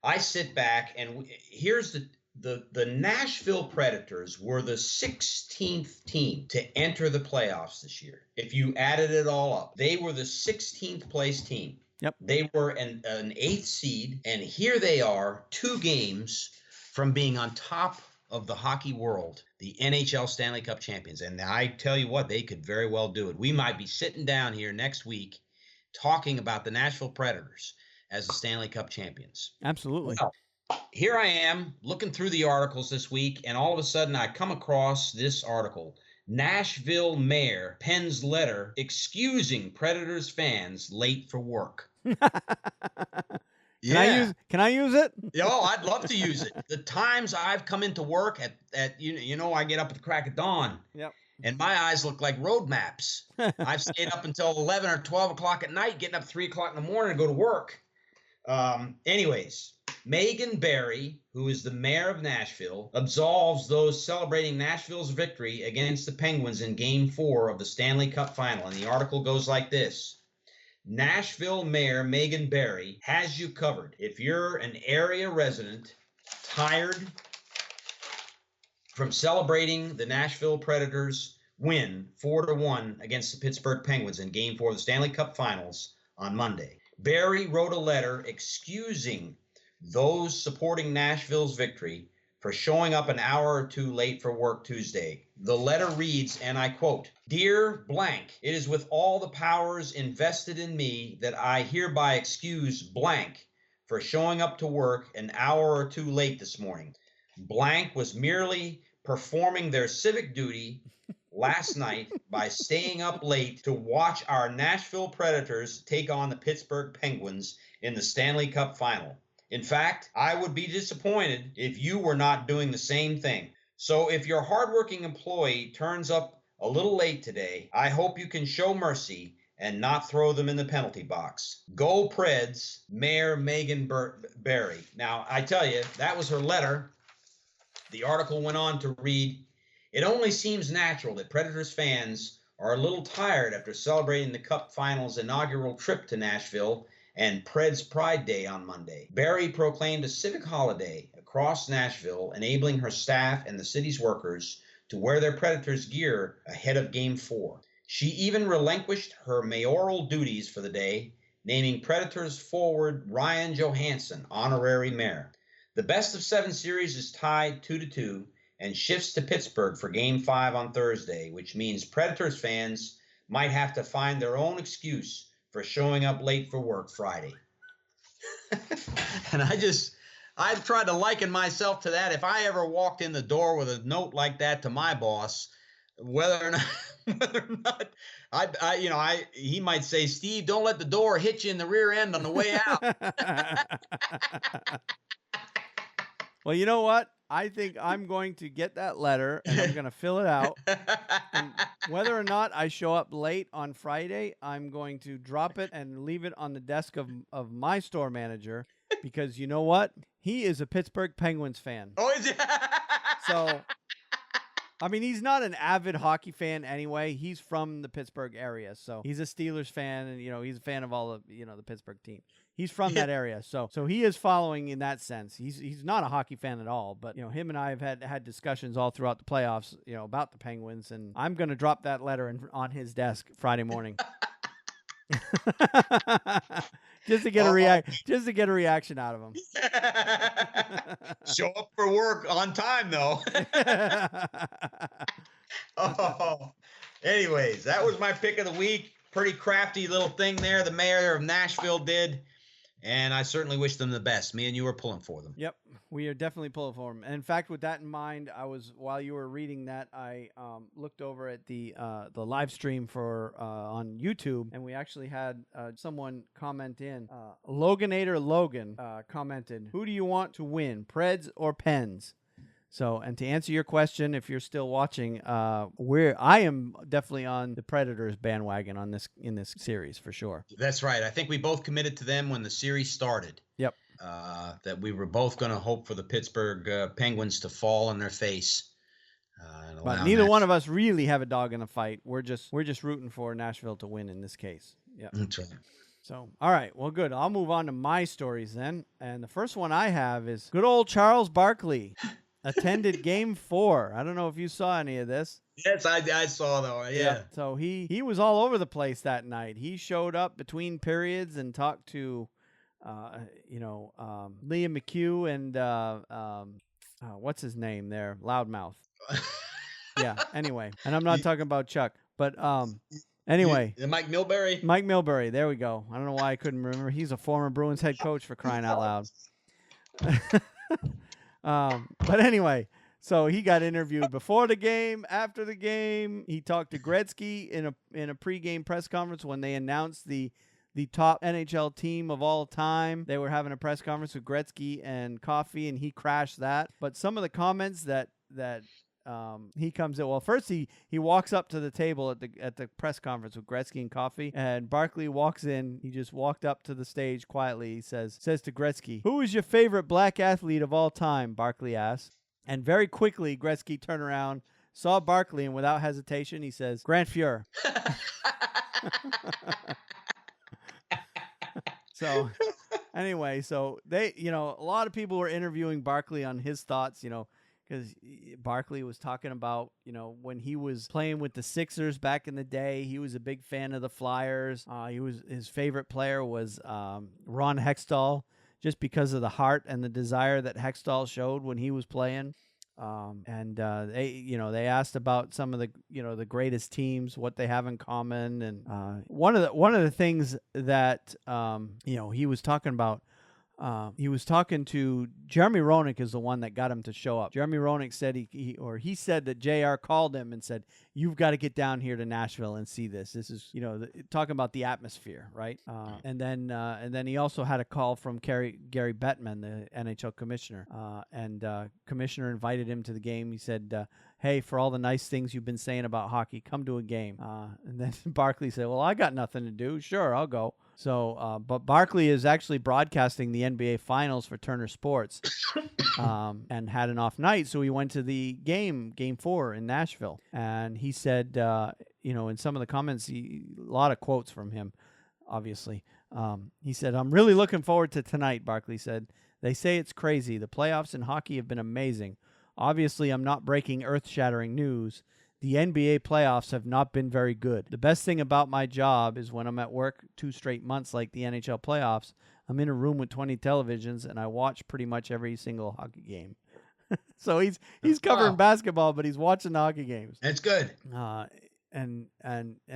I sit back and here's the Nashville Predators were the 16th team to enter the playoffs this year. If you added it all up, they were the 16th place team. Yep. They were an 8th seed, and here they are, 2 games from being on top of the hockey world, the NHL Stanley Cup champions. And I tell you what, they could very well do it. We might be sitting down here next week talking about the Nashville Predators as the Stanley Cup champions. Absolutely. Well, here I am looking through the articles this week, and all of a sudden I come across this article. Nashville mayor pens letter excusing Predators fans late for work. Can I use it? Oh, I'd love to use it. The times I've come into work at I get up at the crack of dawn. Yep. And my eyes look like road maps. I've stayed up until 11 or 12 o'clock at night, getting up 3 o'clock in the morning to go to work. Anyways, Megan Barry, who is the mayor of Nashville, absolves those celebrating Nashville's victory against the Penguins in Game 4 of the Stanley Cup Final. And the article goes like this. Nashville Mayor Megan Barry has you covered. If you're an area resident, tired from celebrating the Nashville Predators' win 4-1 against the Pittsburgh Penguins in Game 4 of the Stanley Cup Finals on Monday. Barry wrote a letter excusing those supporting Nashville's victory for showing up an hour or two late for work Tuesday. The letter reads, and I quote, "Dear blank, it is with all the powers invested in me that I hereby excuse blank for showing up to work an hour or two late this morning. Blank was merely performing their civic duty last night by staying up late to watch our Nashville Predators take on the Pittsburgh Penguins in the Stanley Cup Final. In fact, I would be disappointed if you were not doing the same thing. So if your hardworking employee turns up a little late today, I hope you can show mercy and not throw them in the penalty box. Go Preds, Mayor Megan Barry." Now, I tell you, that was her letter. The article went on to read, "It only seems natural that Predators fans are a little tired after celebrating the Cup Finals' inaugural trip to Nashville and Preds Pride Day on Monday. Barry proclaimed a civic holiday across Nashville, enabling her staff and the city's workers to wear their Predators gear ahead of Game 4. She even relinquished her mayoral duties for the day, naming Predators forward Ryan Johansson honorary mayor. The best-of-7 series is tied 2-2 and shifts to Pittsburgh for Game 5 on Thursday, which means Predators fans might have to find their own excuse for showing up late for work Friday." And I've tried to liken myself to that. If I ever walked in the door with a note like that to my boss, whether or not he might say, "Steve, don't let the door hit you in the rear end on the way out." Well, you know what? I think I'm going to get that letter and I'm going to fill it out. And whether or not I show up late on Friday, I'm going to drop it and leave it on the desk of my store manager, because you know what? He is a Pittsburgh Penguins fan. Oh, is it? So, I mean, he's not an avid hockey fan anyway. He's from the Pittsburgh area. So he's a Steelers fan, and, he's a fan of all of, the Pittsburgh team. He's from that area. So he is following in that sense. He's not a hockey fan at all, but, him and I have had discussions all throughout the playoffs, about the Penguins, and I'm going to drop that letter on his desk Friday morning. Just to get a reaction out of him. Show up for work on time, though. Anyways, that was my pick of the week. Pretty crafty little thing there the mayor of Nashville did, and I certainly wish them the best. Me and you are pulling for them. Yep, we are definitely pulling for them. And in fact, with that in mind, while you were reading that, I looked over at the live stream for on YouTube, and we actually had someone comment in. Loganator Logan commented, "Who do you want to win, Preds or Pens?" So, and to answer your question, if you're still watching, I am definitely on the Predators bandwagon in this series for sure. That's right. I think we both committed to them when the series started. Yep. That we were both going to hope for the Pittsburgh Penguins to fall on their face. But neither one of us really have a dog in the fight. We're just rooting for Nashville to win in this case. Yeah. That's right. So, all right. Well, good. I'll move on to my stories then. And the first one I have is good old Charles Barkley. Attended Game 4. I don't know if you saw any of this. Yes, I saw though. Yeah. So he was all over the place that night. He showed up between periods and talked to, Liam McHugh and what's his name there, Loudmouth. Yeah. Anyway, and I'm not talking about Chuck, but anyway, Mike Milbury. Mike Milbury. There we go. I don't know why I couldn't remember. He's a former Bruins head coach, for crying out loud. But anyway, so he got interviewed before the game, after the game. He talked to Gretzky in a pregame press conference when they announced the top NHL team of all time. They were having a press conference with Gretzky and Coffey, and he crashed that. But some of the comments that he comes in. Well, first he walks up to the table at the press conference with Gretzky and Coffey, and Barkley walks in. He just walked up to the stage quietly. He says to Gretzky, "Who is your favorite black athlete of all time?" Barkley asks. And very quickly, Gretzky turned around, saw Barkley, and without hesitation, he says, "Grant Fuhr." So anyway, so they, a lot of people were interviewing Barkley on his thoughts, because Barkley was talking about, when he was playing with the Sixers back in the day, he was a big fan of the Flyers. His favorite player was Ron Hextall, just because of the heart and the desire that Hextall showed when he was playing. They asked about some of the greatest teams, what they have in common, and one of the things that he was talking about. He was talking to Jeremy Roenick, is the one that got him to show up. Jeremy Roenick said he said that JR called him and said, "You've got to get down here to Nashville and see this. This is talking about the atmosphere, right?" And then he also had a call from Gary Bettman, the NHL commissioner, and commissioner invited him to the game. He said, "Hey, for all the nice things you've been saying about hockey, come to a game." And then Barkley said, "Well, I got nothing to do. Sure, I'll go." So, but Barkley is actually broadcasting the NBA Finals for Turner Sports, and had an off night, so he went to the Game 4 in Nashville. And he said, in some of the comments, a lot of quotes from him, obviously. He said, "I'm really looking forward to tonight," Barkley said. "They say it's crazy. The playoffs in hockey have been amazing. Obviously, I'm not breaking earth-shattering news. The NBA playoffs have not been very good. The best thing about my job is when I'm at work 2 straight months like the NHL playoffs, I'm in a room with 20 televisions and I watch pretty much every single hockey game." So he's covering basketball, but he's watching the hockey games. That's good. And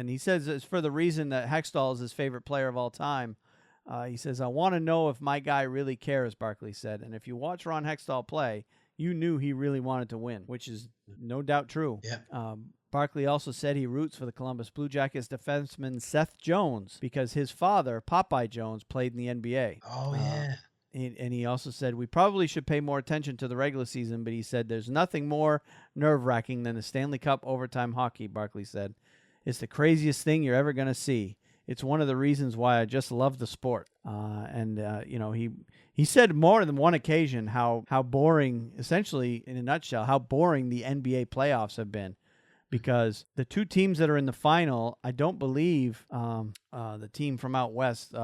he says it's for the reason that Hextall is his favorite player of all time. He says, "I want to know if my guy really cares," Barkley said. "And if you watch Ron Hextall play, you knew he really wanted to win," which is no doubt true. Yeah. Barkley also said he roots for the Columbus Blue Jackets defenseman Seth Jones because his father, Popeye Jones, played in the NBA. Oh, yeah. And he also said, "We probably should pay more attention to the regular season," but he said, "There's nothing more nerve-wracking than the Stanley Cup overtime hockey," Barkley said. "It's the craziest thing you're ever going to see. It's one of the reasons why I just love the sport." He said more than one occasion how boring, essentially in a nutshell, how boring the NBA playoffs have been, because the 2 teams that are in the final, I don't believe the team from out west,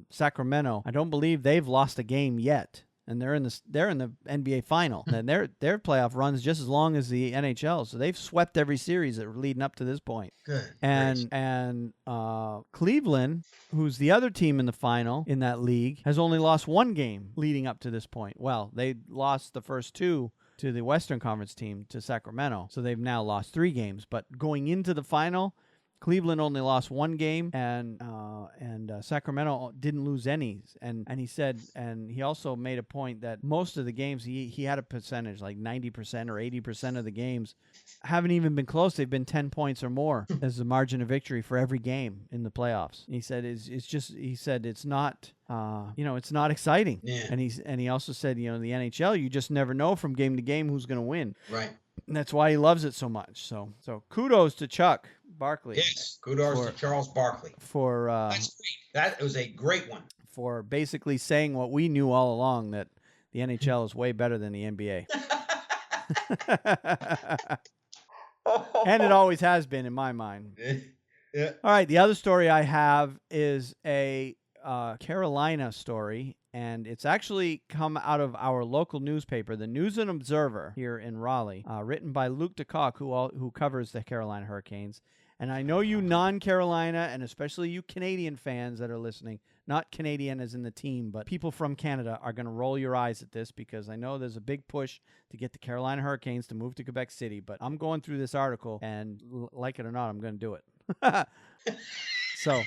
Sacramento, I don't believe they've lost a game yet. And they're in the NBA final, and their playoff runs just as long as the NHL. So they've swept every series that were leading up to this point. Good. And Cleveland, who's the other team in the final in that league, has only lost 1 game leading up to this point. Well, they lost the first 2 to the Western Conference team, to Sacramento. So they've now lost 3 games. But going into the final, Cleveland only lost 1 game, and Sacramento didn't lose any. And he said, and he also made a point that most of the games, he had a percentage, like 90% or 80% of the games haven't even been close. They've been 10 points or more as the margin of victory for every game in the playoffs. He said, it's not, it's not exciting. Yeah. And he also said, in the NHL, you just never know from game to game who's going to win. Right. And that's why he loves it so much. So kudos to Chuck Barkley. Yes, kudos to Charles Barkley. That's great. That was a great one. For basically saying what we knew all along, that the NHL is way better than the NBA. And it always has been, in my mind. Yeah. All right, the other story I have is a Carolina story, and it's actually come out of our local newspaper, the News and Observer here in Raleigh, written by Luke DeCock, who covers the Carolina Hurricanes. And I know you non-Carolina, and especially you Canadian fans that are listening, not Canadian as in the team, but people from Canada are going to roll your eyes at this, because I know there's a big push to get the Carolina Hurricanes to move to Quebec City. But I'm going through this article, and like it or not, I'm going to do it. So...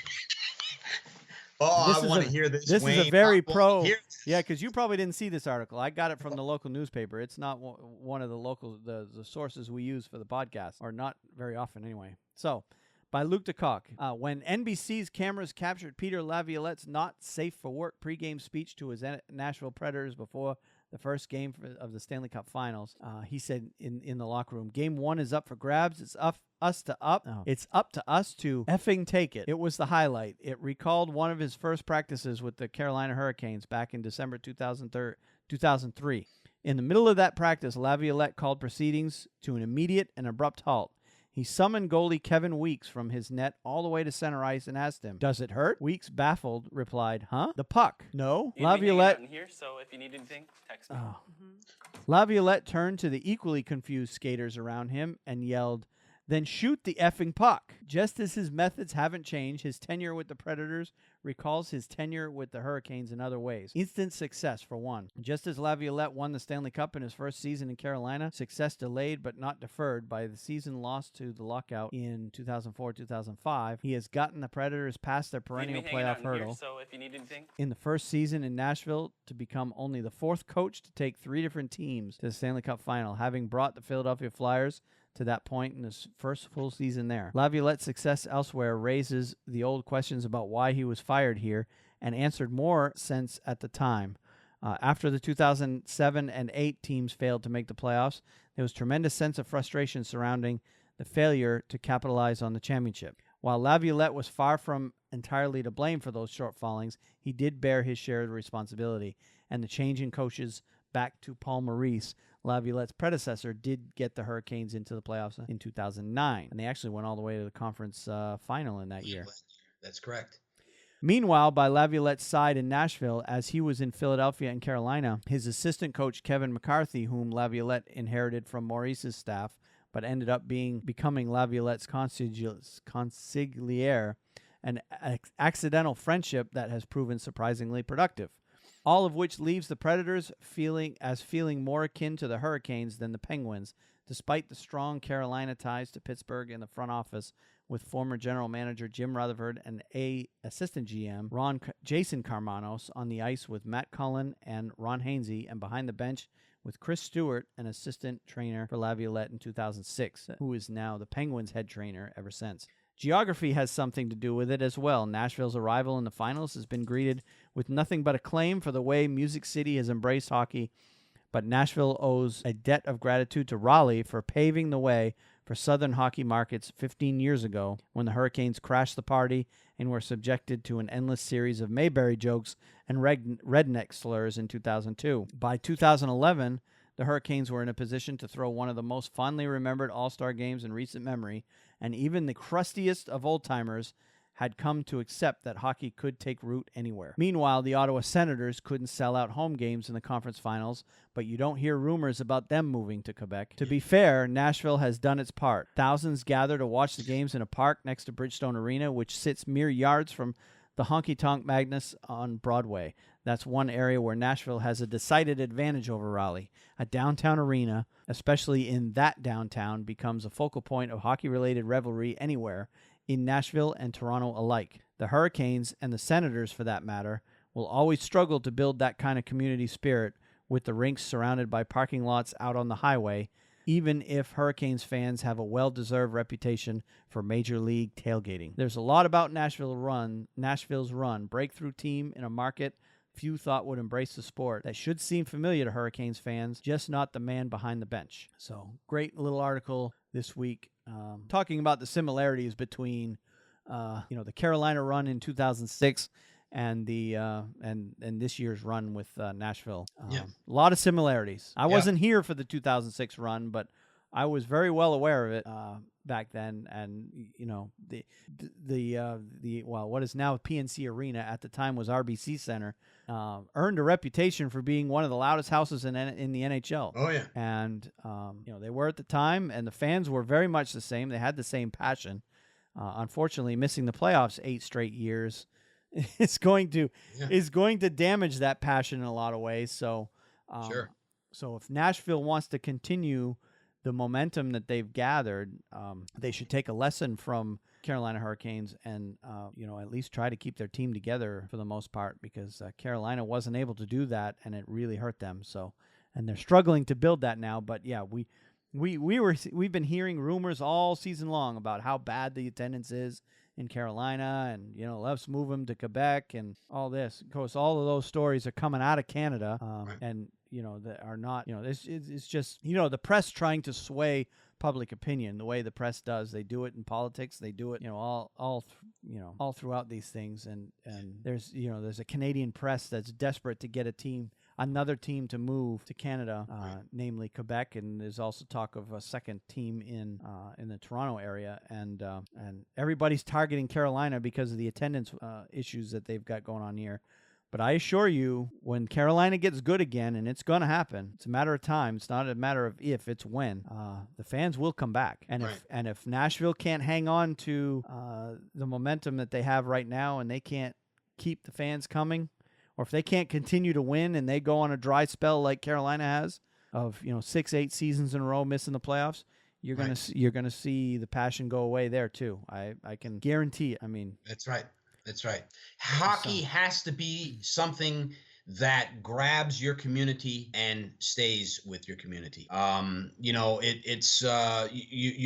I want to hear this. This Wayne. is a very pro. Yeah, because you probably didn't see this article. I got it from the local newspaper. It's not one of the local the sources we use for the podcast, or not very often anyway. So, by Luke DeCock. When NBC's cameras captured Peter Laviolette's not safe for work pregame speech to his Nashville Predators before the first game of the Stanley Cup Finals, he said in the locker room, "Game 1 is up for grabs. It's up to us to effing take it." It was the highlight. It recalled one of his first practices with the Carolina Hurricanes back in December 2003. In the middle of that practice, Laviolette called proceedings to an immediate and abrupt halt. He summoned goalie Kevin Weeks from his net all the way to center ice and asked him, "Does it hurt?" Weeks, baffled, replied, "Huh? The puck." "No." Laviolette in here, so if you need anything, text me. Laviolette turned to the equally confused skaters around him and yelled, "Then shoot the effing puck." Just as his methods haven't changed, his tenure with the Predators recalls his tenure with the Hurricanes in other ways. Instant success, for one. Just as Laviolette won the Stanley Cup in his first season in Carolina, success delayed but not deferred by the season lost to the lockout in 2004-2005, he has gotten the Predators past their perennial playoff hurdle. So if you need anything. In the first season in Nashville, to become only the fourth coach to take 3 different teams to the Stanley Cup final, having brought the Philadelphia Flyers to that point in his first full season there. Laviolette's success elsewhere raises the old questions about why he was fired here and answered more sense at the time. After the 2007 and 8 teams failed to make the playoffs, there was tremendous sense of frustration surrounding the failure to capitalize on the championship. While Laviolette was far from entirely to blame for those shortfallings, he did bear his share of the responsibility, and the change in coaches back to Paul Maurice, Laviolette's predecessor, did get the Hurricanes into the playoffs in 2009. And they actually went all the way to the conference final in that year. That's correct. Meanwhile, by Laviolette's side in Nashville, as he was in Philadelphia and Carolina, his assistant coach, Kevin McCarthy, whom Laviolette inherited from Maurice's staff, but ended up becoming Laviolette's consigliere, an accidental friendship that has proven surprisingly productive. All of which leaves the Predators feeling more akin to the Hurricanes than the Penguins, despite the strong Carolina ties to Pittsburgh in the front office, with former general manager Jim Rutherford and assistant GM Jason Karmanos on the ice with Matt Cullen and Ron Hainsey, and behind the bench with Chris Stewart, an assistant trainer for Laviolette in 2006, who is now the Penguins' head trainer ever since. Geography has something to do with it as well. Nashville's arrival in the finals has been greeted with nothing but acclaim for the way Music City has embraced hockey, but Nashville owes a debt of gratitude to Raleigh for paving the way for Southern hockey markets 15 years ago when the Hurricanes crashed the party and were subjected to an endless series of Mayberry jokes and redneck slurs in 2002. By 2011, the Hurricanes were in a position to throw one of the most fondly remembered All-Star games in recent memory, and even the crustiest of old-timers had come to accept that hockey could take root anywhere. Meanwhile, the Ottawa Senators couldn't sell out home games in the conference finals, but you don't hear rumors about them moving to Quebec. To be fair, Nashville has done its part. Thousands gather to watch the games in a park next to Bridgestone Arena, which sits mere yards from the honky-tonk Magnus on Broadway. That's one area where Nashville has a decided advantage over Raleigh. A downtown arena, especially in that downtown, becomes a focal point of hockey-related revelry anywhere, in Nashville and Toronto alike. The Hurricanes, and the Senators for that matter, will always struggle to build that kind of community spirit with the rinks surrounded by parking lots out on the highway, even if Hurricanes fans have a well-deserved reputation for Major League tailgating. There's a lot about Nashville's run, breakthrough team in a market few thought would embrace the sport, that should seem familiar to Hurricanes fans, just not the man behind the bench. So, great little article this week talking about the similarities between the Carolina run in 2006 and the and this year's run with Nashville. A lot of similarities. I wasn't here for the 2006 run, but I was very well aware of it back then. And what is now PNC Arena at the time was RBC Center. Earned a reputation for being one of the loudest houses in the NHL. Oh yeah, and they were at the time, and the fans were very much the same. They had the same passion. Unfortunately, missing the playoffs 8 straight years is going to damage that passion in a lot of ways. So, So if Nashville wants to continue the momentum that they've gathered, they should take a lesson from Carolina Hurricanes and at least try to keep their team together for the most part, because Carolina wasn't able to do that, and it really hurt them. So, and they're struggling to build that now. But yeah, we've been hearing rumors all season long about how bad the attendance is in Carolina, and let's move them to Quebec and all this. Of course, all of those stories are coming out of Canada, and that are not. It's just the press trying to sway public opinion the way the press does. They do it in politics. They do it all throughout these things. And there's a Canadian press that's desperate to get a team another team to move to Canada, namely Quebec, and there's also talk of a second team in the Toronto area, and everybody's targeting Carolina because of the attendance issues that they've got going on here. But I assure you, when Carolina gets good again, and it's going to happen, it's a matter of time. It's not a matter of if, it's when. The fans will come back. And if Nashville can't hang on to the momentum that they have right now, and they can't keep the fans coming, or if they can't continue to win and they go on a dry spell like Carolina has of 6-8 seasons in a row missing the playoffs, you're gonna see the passion go away there too. I can guarantee it. I mean, that's right. That's right. Hockey has to be something that grabs your community and stays with your community. You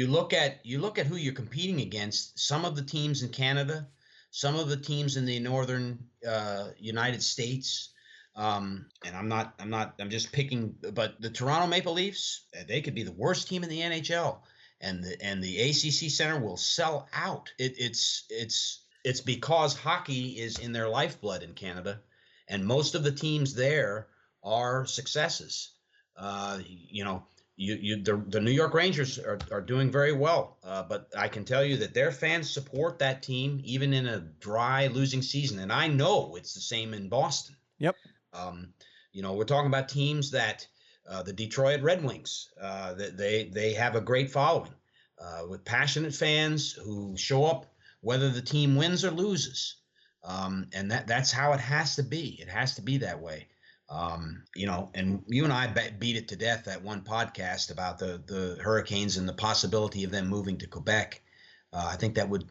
look at who you're competing against. Some of the teams in Canada, some of the teams in the northern United States, and I'm just picking, but the Toronto Maple Leafs, they could be the worst team in the NHL, and the ACC Center will sell out. It's because hockey is in their lifeblood in Canada, and most of the teams there are successes. The New York Rangers are doing very well, but I can tell you that their fans support that team even in a dry losing season, and I know it's the same in Boston. Yep. We're talking about teams that the Detroit Red Wings, that they have a great following with passionate fans who show up whether the team wins or loses. And that's how it has to be. It has to be that way. And you and I beat it to death, that one podcast about the Hurricanes and the possibility of them moving to Quebec. I think that would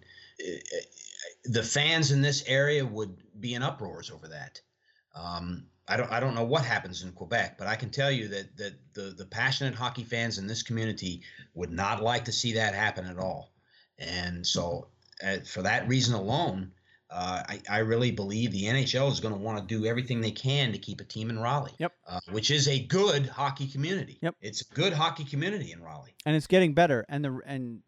the fans in this area would be in uproars over that. I don't know what happens in Quebec, but I can tell you that the passionate hockey fans in this community would not like to see that happen at all. And so for that reason alone, I really believe the NHL is going to want to do everything they can to keep a team in Raleigh. Yep. Which is a good hockey community. Yep. It's a good hockey community in Raleigh. And it's getting better. And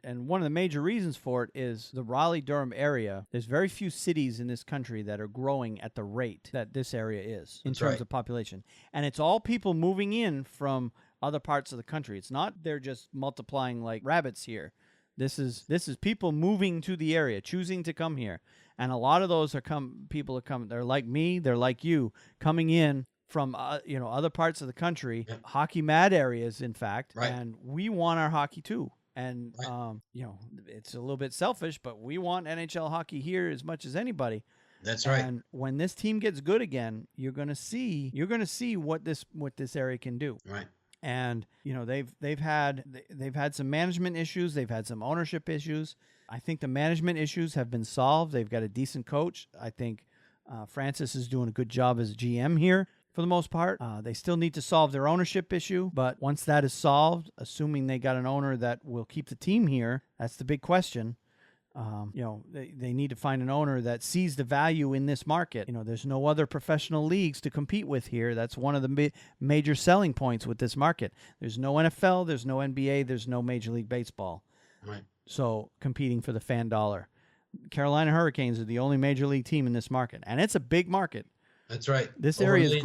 one of the major reasons for it is the Raleigh-Durham area. There's very few cities in this country that are growing at the rate that this area is in terms of population. And it's all people moving in from other parts of the country. It's not they're just multiplying like rabbits here. This is people moving to the area, choosing to come here. And a lot of those people are coming. They're like me. They're like you, coming in from other parts of the country, hockey mad areas, in fact. Right. And we want our hockey too. And it's a little bit selfish, but we want NHL hockey here as much as anybody. That's right. And when this team gets good again, you're gonna see what this area can do. Right. And they've had some management issues. They've had some ownership issues. I think the management issues have been solved. They've got a decent coach. I think Francis is doing a good job as a GM here for the most part. They still need to solve their ownership issue, but once that is solved, assuming they got an owner that will keep the team here, that's the big question. They need to find an owner that sees the value in this market. There's no other professional leagues to compete with here. That's one of the major selling points with this market. There's no NFL, there's no NBA, there's no Major League Baseball. Right. So competing for the fan dollar. Carolina Hurricanes are the only major league team in this market, and it's a big market. That's right. This area is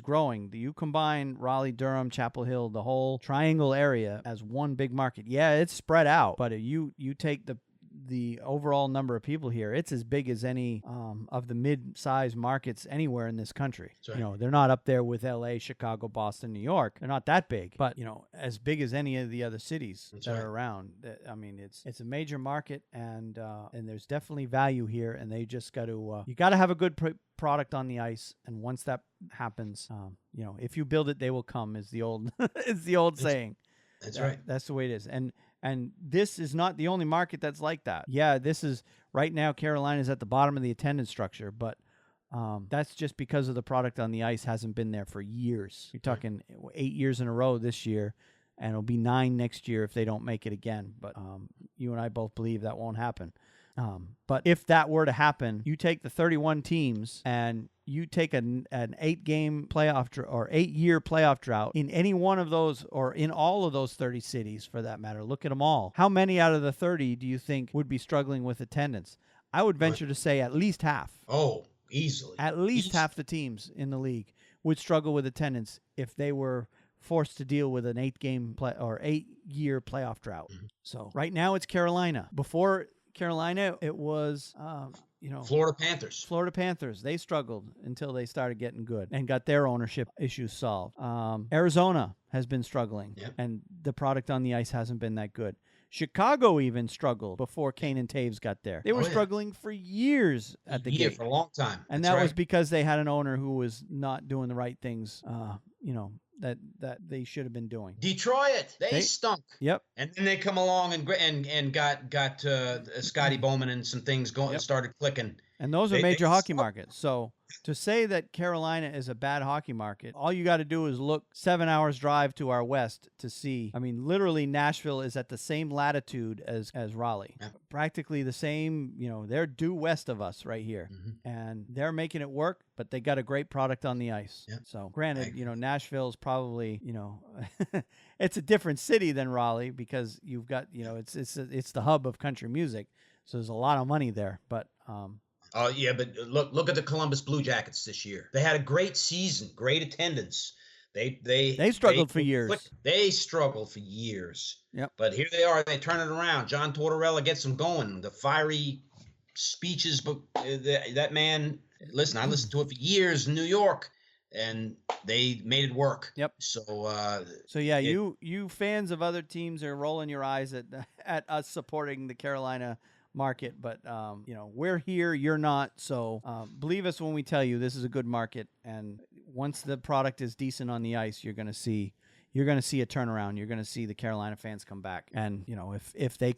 growing. You combine Raleigh, Durham, Chapel Hill, the whole triangle area as one big market. Yeah, it's spread out, but you take the overall number of people here, it's as big as any of the mid-sized markets anywhere in this country. Right. They're not up there with LA, Chicago, Boston, New York. They're not that big, but as big as any of the other cities are around. I mean, it's a major market, and there's definitely value here, and they just got to you got to have a good product on the ice, and once that happens, if you build it, they will come. Is the old saying. That's right. That's the way it is, and this is not the only market that's like that. Yeah, this is right now. Carolina's at the bottom of the attendance structure, but that's just because of the product on the ice hasn't been there for years. You're talking 8 years in a row this year, and it'll be 9 next year if they don't make it again. But you and I both believe that won't happen. But if that were to happen, you take the 31 teams and you take an 8-game playoff or 8-year playoff drought in any one of those, or in all of those 30 cities for that matter. Look at them all. How many out of the 30 do you think would be struggling with attendance? I would venture to say at least half. Oh, easily. At least half the teams in the league would struggle with attendance if they were forced to deal with an 8-year playoff drought. So right now it's Carolina. Before Carolina, it was Florida Panthers. Florida Panthers. They struggled until they started getting good and got their ownership issues solved. Arizona has been struggling, and the product on the ice hasn't been that good. Chicago even struggled before Kane and Taves got there. They were struggling for years at the gate. For a long time. And That's that right. was because they had an owner who was not doing the right things, that they should have been doing. Detroit, they stunk. Yep. And then they come along and got Scotty Bowman and some things going and started clicking. And those are major hockey markets. So to say that Carolina is a bad hockey market, all you got to do is look 7 hours drive to our west to see. I mean, literally Nashville is at the same latitude as Raleigh. Yeah. Practically the same, they're due west of us right here. And they're making it work, but they got a great product on the ice. Yeah. So granted, Nashville's probably, it's a different city than Raleigh because you've got, it's the hub of country music. So there's a lot of money there, but but look at the Columbus Blue Jackets this year. They had a great season, great attendance. They struggled for years. They struggled for years. Yep. But here they are. They turn it around. John Tortorella gets them going. The fiery speeches, but that man. Listen, I listened to it for years in New York, and they made it work. Yep. So yeah, you fans of other teams are rolling your eyes at us supporting the Carolina market, but we're here, you're not, so believe us when we tell you this is a good market, and once the product is decent on the ice, you're going to see a turnaround. You're going to see the Carolina fans come back, and if they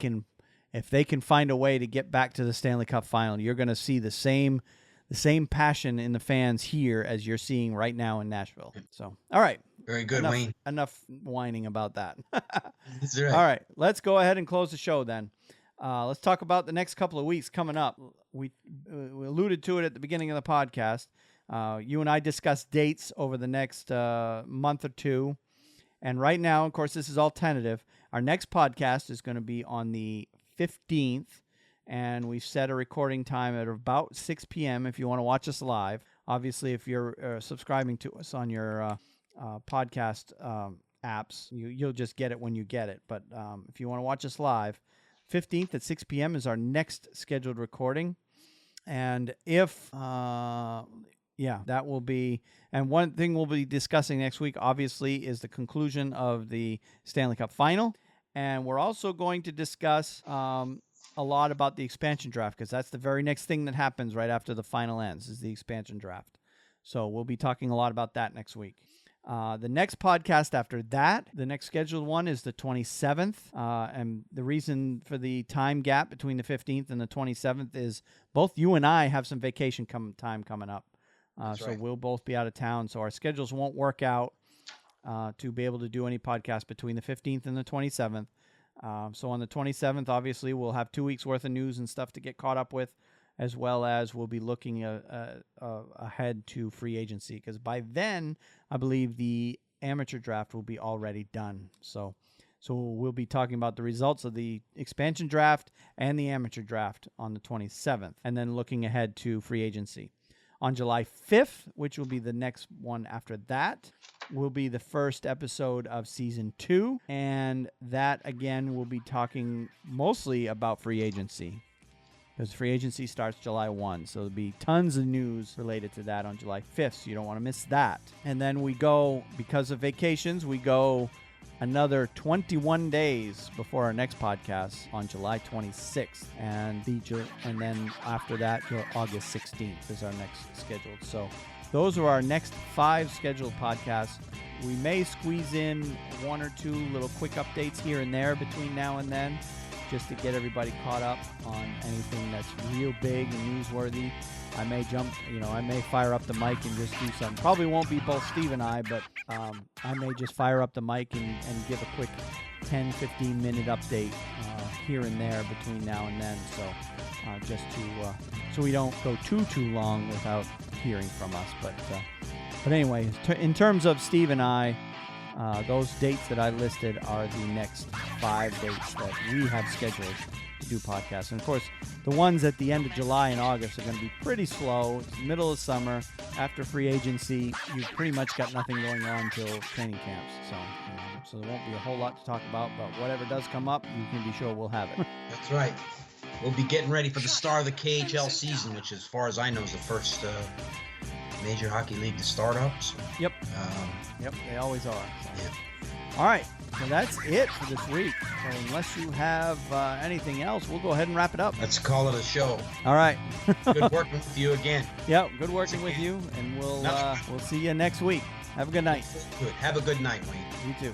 can find a way to get back to the Stanley Cup final, you're going to see the same passion in the fans here as you're seeing right now in Nashville. So all right, very good, Wayne. Enough whining about that. That's right. All right, let's go ahead and close the show then. Let's talk about the next couple of weeks coming up. We alluded to it at the beginning of the podcast. You and I discussed dates over the next month or two. And right now, of course, this is all tentative. Our next podcast is going to be on the 15th. And we've set a recording time at about 6 p.m. if you want to watch us live. Obviously, if you're subscribing to us on your podcast apps, you'll just get it when you get it. But if you want to watch us live, 15th at 6 p.m. is our next scheduled recording. And that will be, and one thing we'll be discussing next week, obviously, is the conclusion of the Stanley Cup final. And we're also going to discuss a lot about the expansion draft, because that's the very next thing that happens right after the final ends is the expansion draft. So we'll be talking a lot about that next week. The next podcast after that, the next scheduled one is the 27th. And the reason for the time gap between the 15th and the 27th is both you and I have some vacation time coming up. So right. We'll both be out of town. So our schedules won't work out to be able to do any podcast between the 15th and the 27th. So on the 27th, obviously, we'll have 2 weeks worth of news and stuff to get caught up with, as well as we'll be looking ahead to free agency, because by then, I believe the amateur draft will be already done. So we'll be talking about the results of the expansion draft and the amateur draft on the 27th, and then looking ahead to free agency. On July 5th, which will be the next one after that, will be the first episode of Season 2, and that, again, will be talking mostly about free agency, because free agency starts July 1, so there'll be tons of news related to that on July 5th, so you don't want to miss that. And then we go, because of vacations, we go another 21 days before our next podcast on July 26th, and then after that, August 16th is our next scheduled. So those are our next 5 scheduled podcasts. We may squeeze in 1 or 2 little quick updates here and there between now and then, just to get everybody caught up on anything that's real big and newsworthy. I may I may fire up the mic and just do something. Probably won't be both Steve and I, but I may just fire up the mic and give a quick 10, 15-minute update here and there between now and then. So just to so we don't go too long without hearing from us. But anyway, in terms of Steve and I, Those dates that I listed are the next 5 dates that we have scheduled to do podcasts. And, of course, the ones at the end of July and August are going to be pretty slow. It's the middle of summer. After free agency, you've pretty much got nothing going on until training camps. So there won't be a whole lot to talk about, but whatever does come up, you can be sure we'll have it. That's right. We'll be getting ready for the start of the KHL season, which, as far as I know, is the first major hockey league to start up. So, Yep, they always are. So. Yeah. All right, so that's it for this week. So unless you have anything else, we'll go ahead and wrap it up. Let's call it a show. All right. Good working with you again. Yeah, good working with you, and we'll see you next week. Have a good night. Good. Have a good night, Wayne. You too.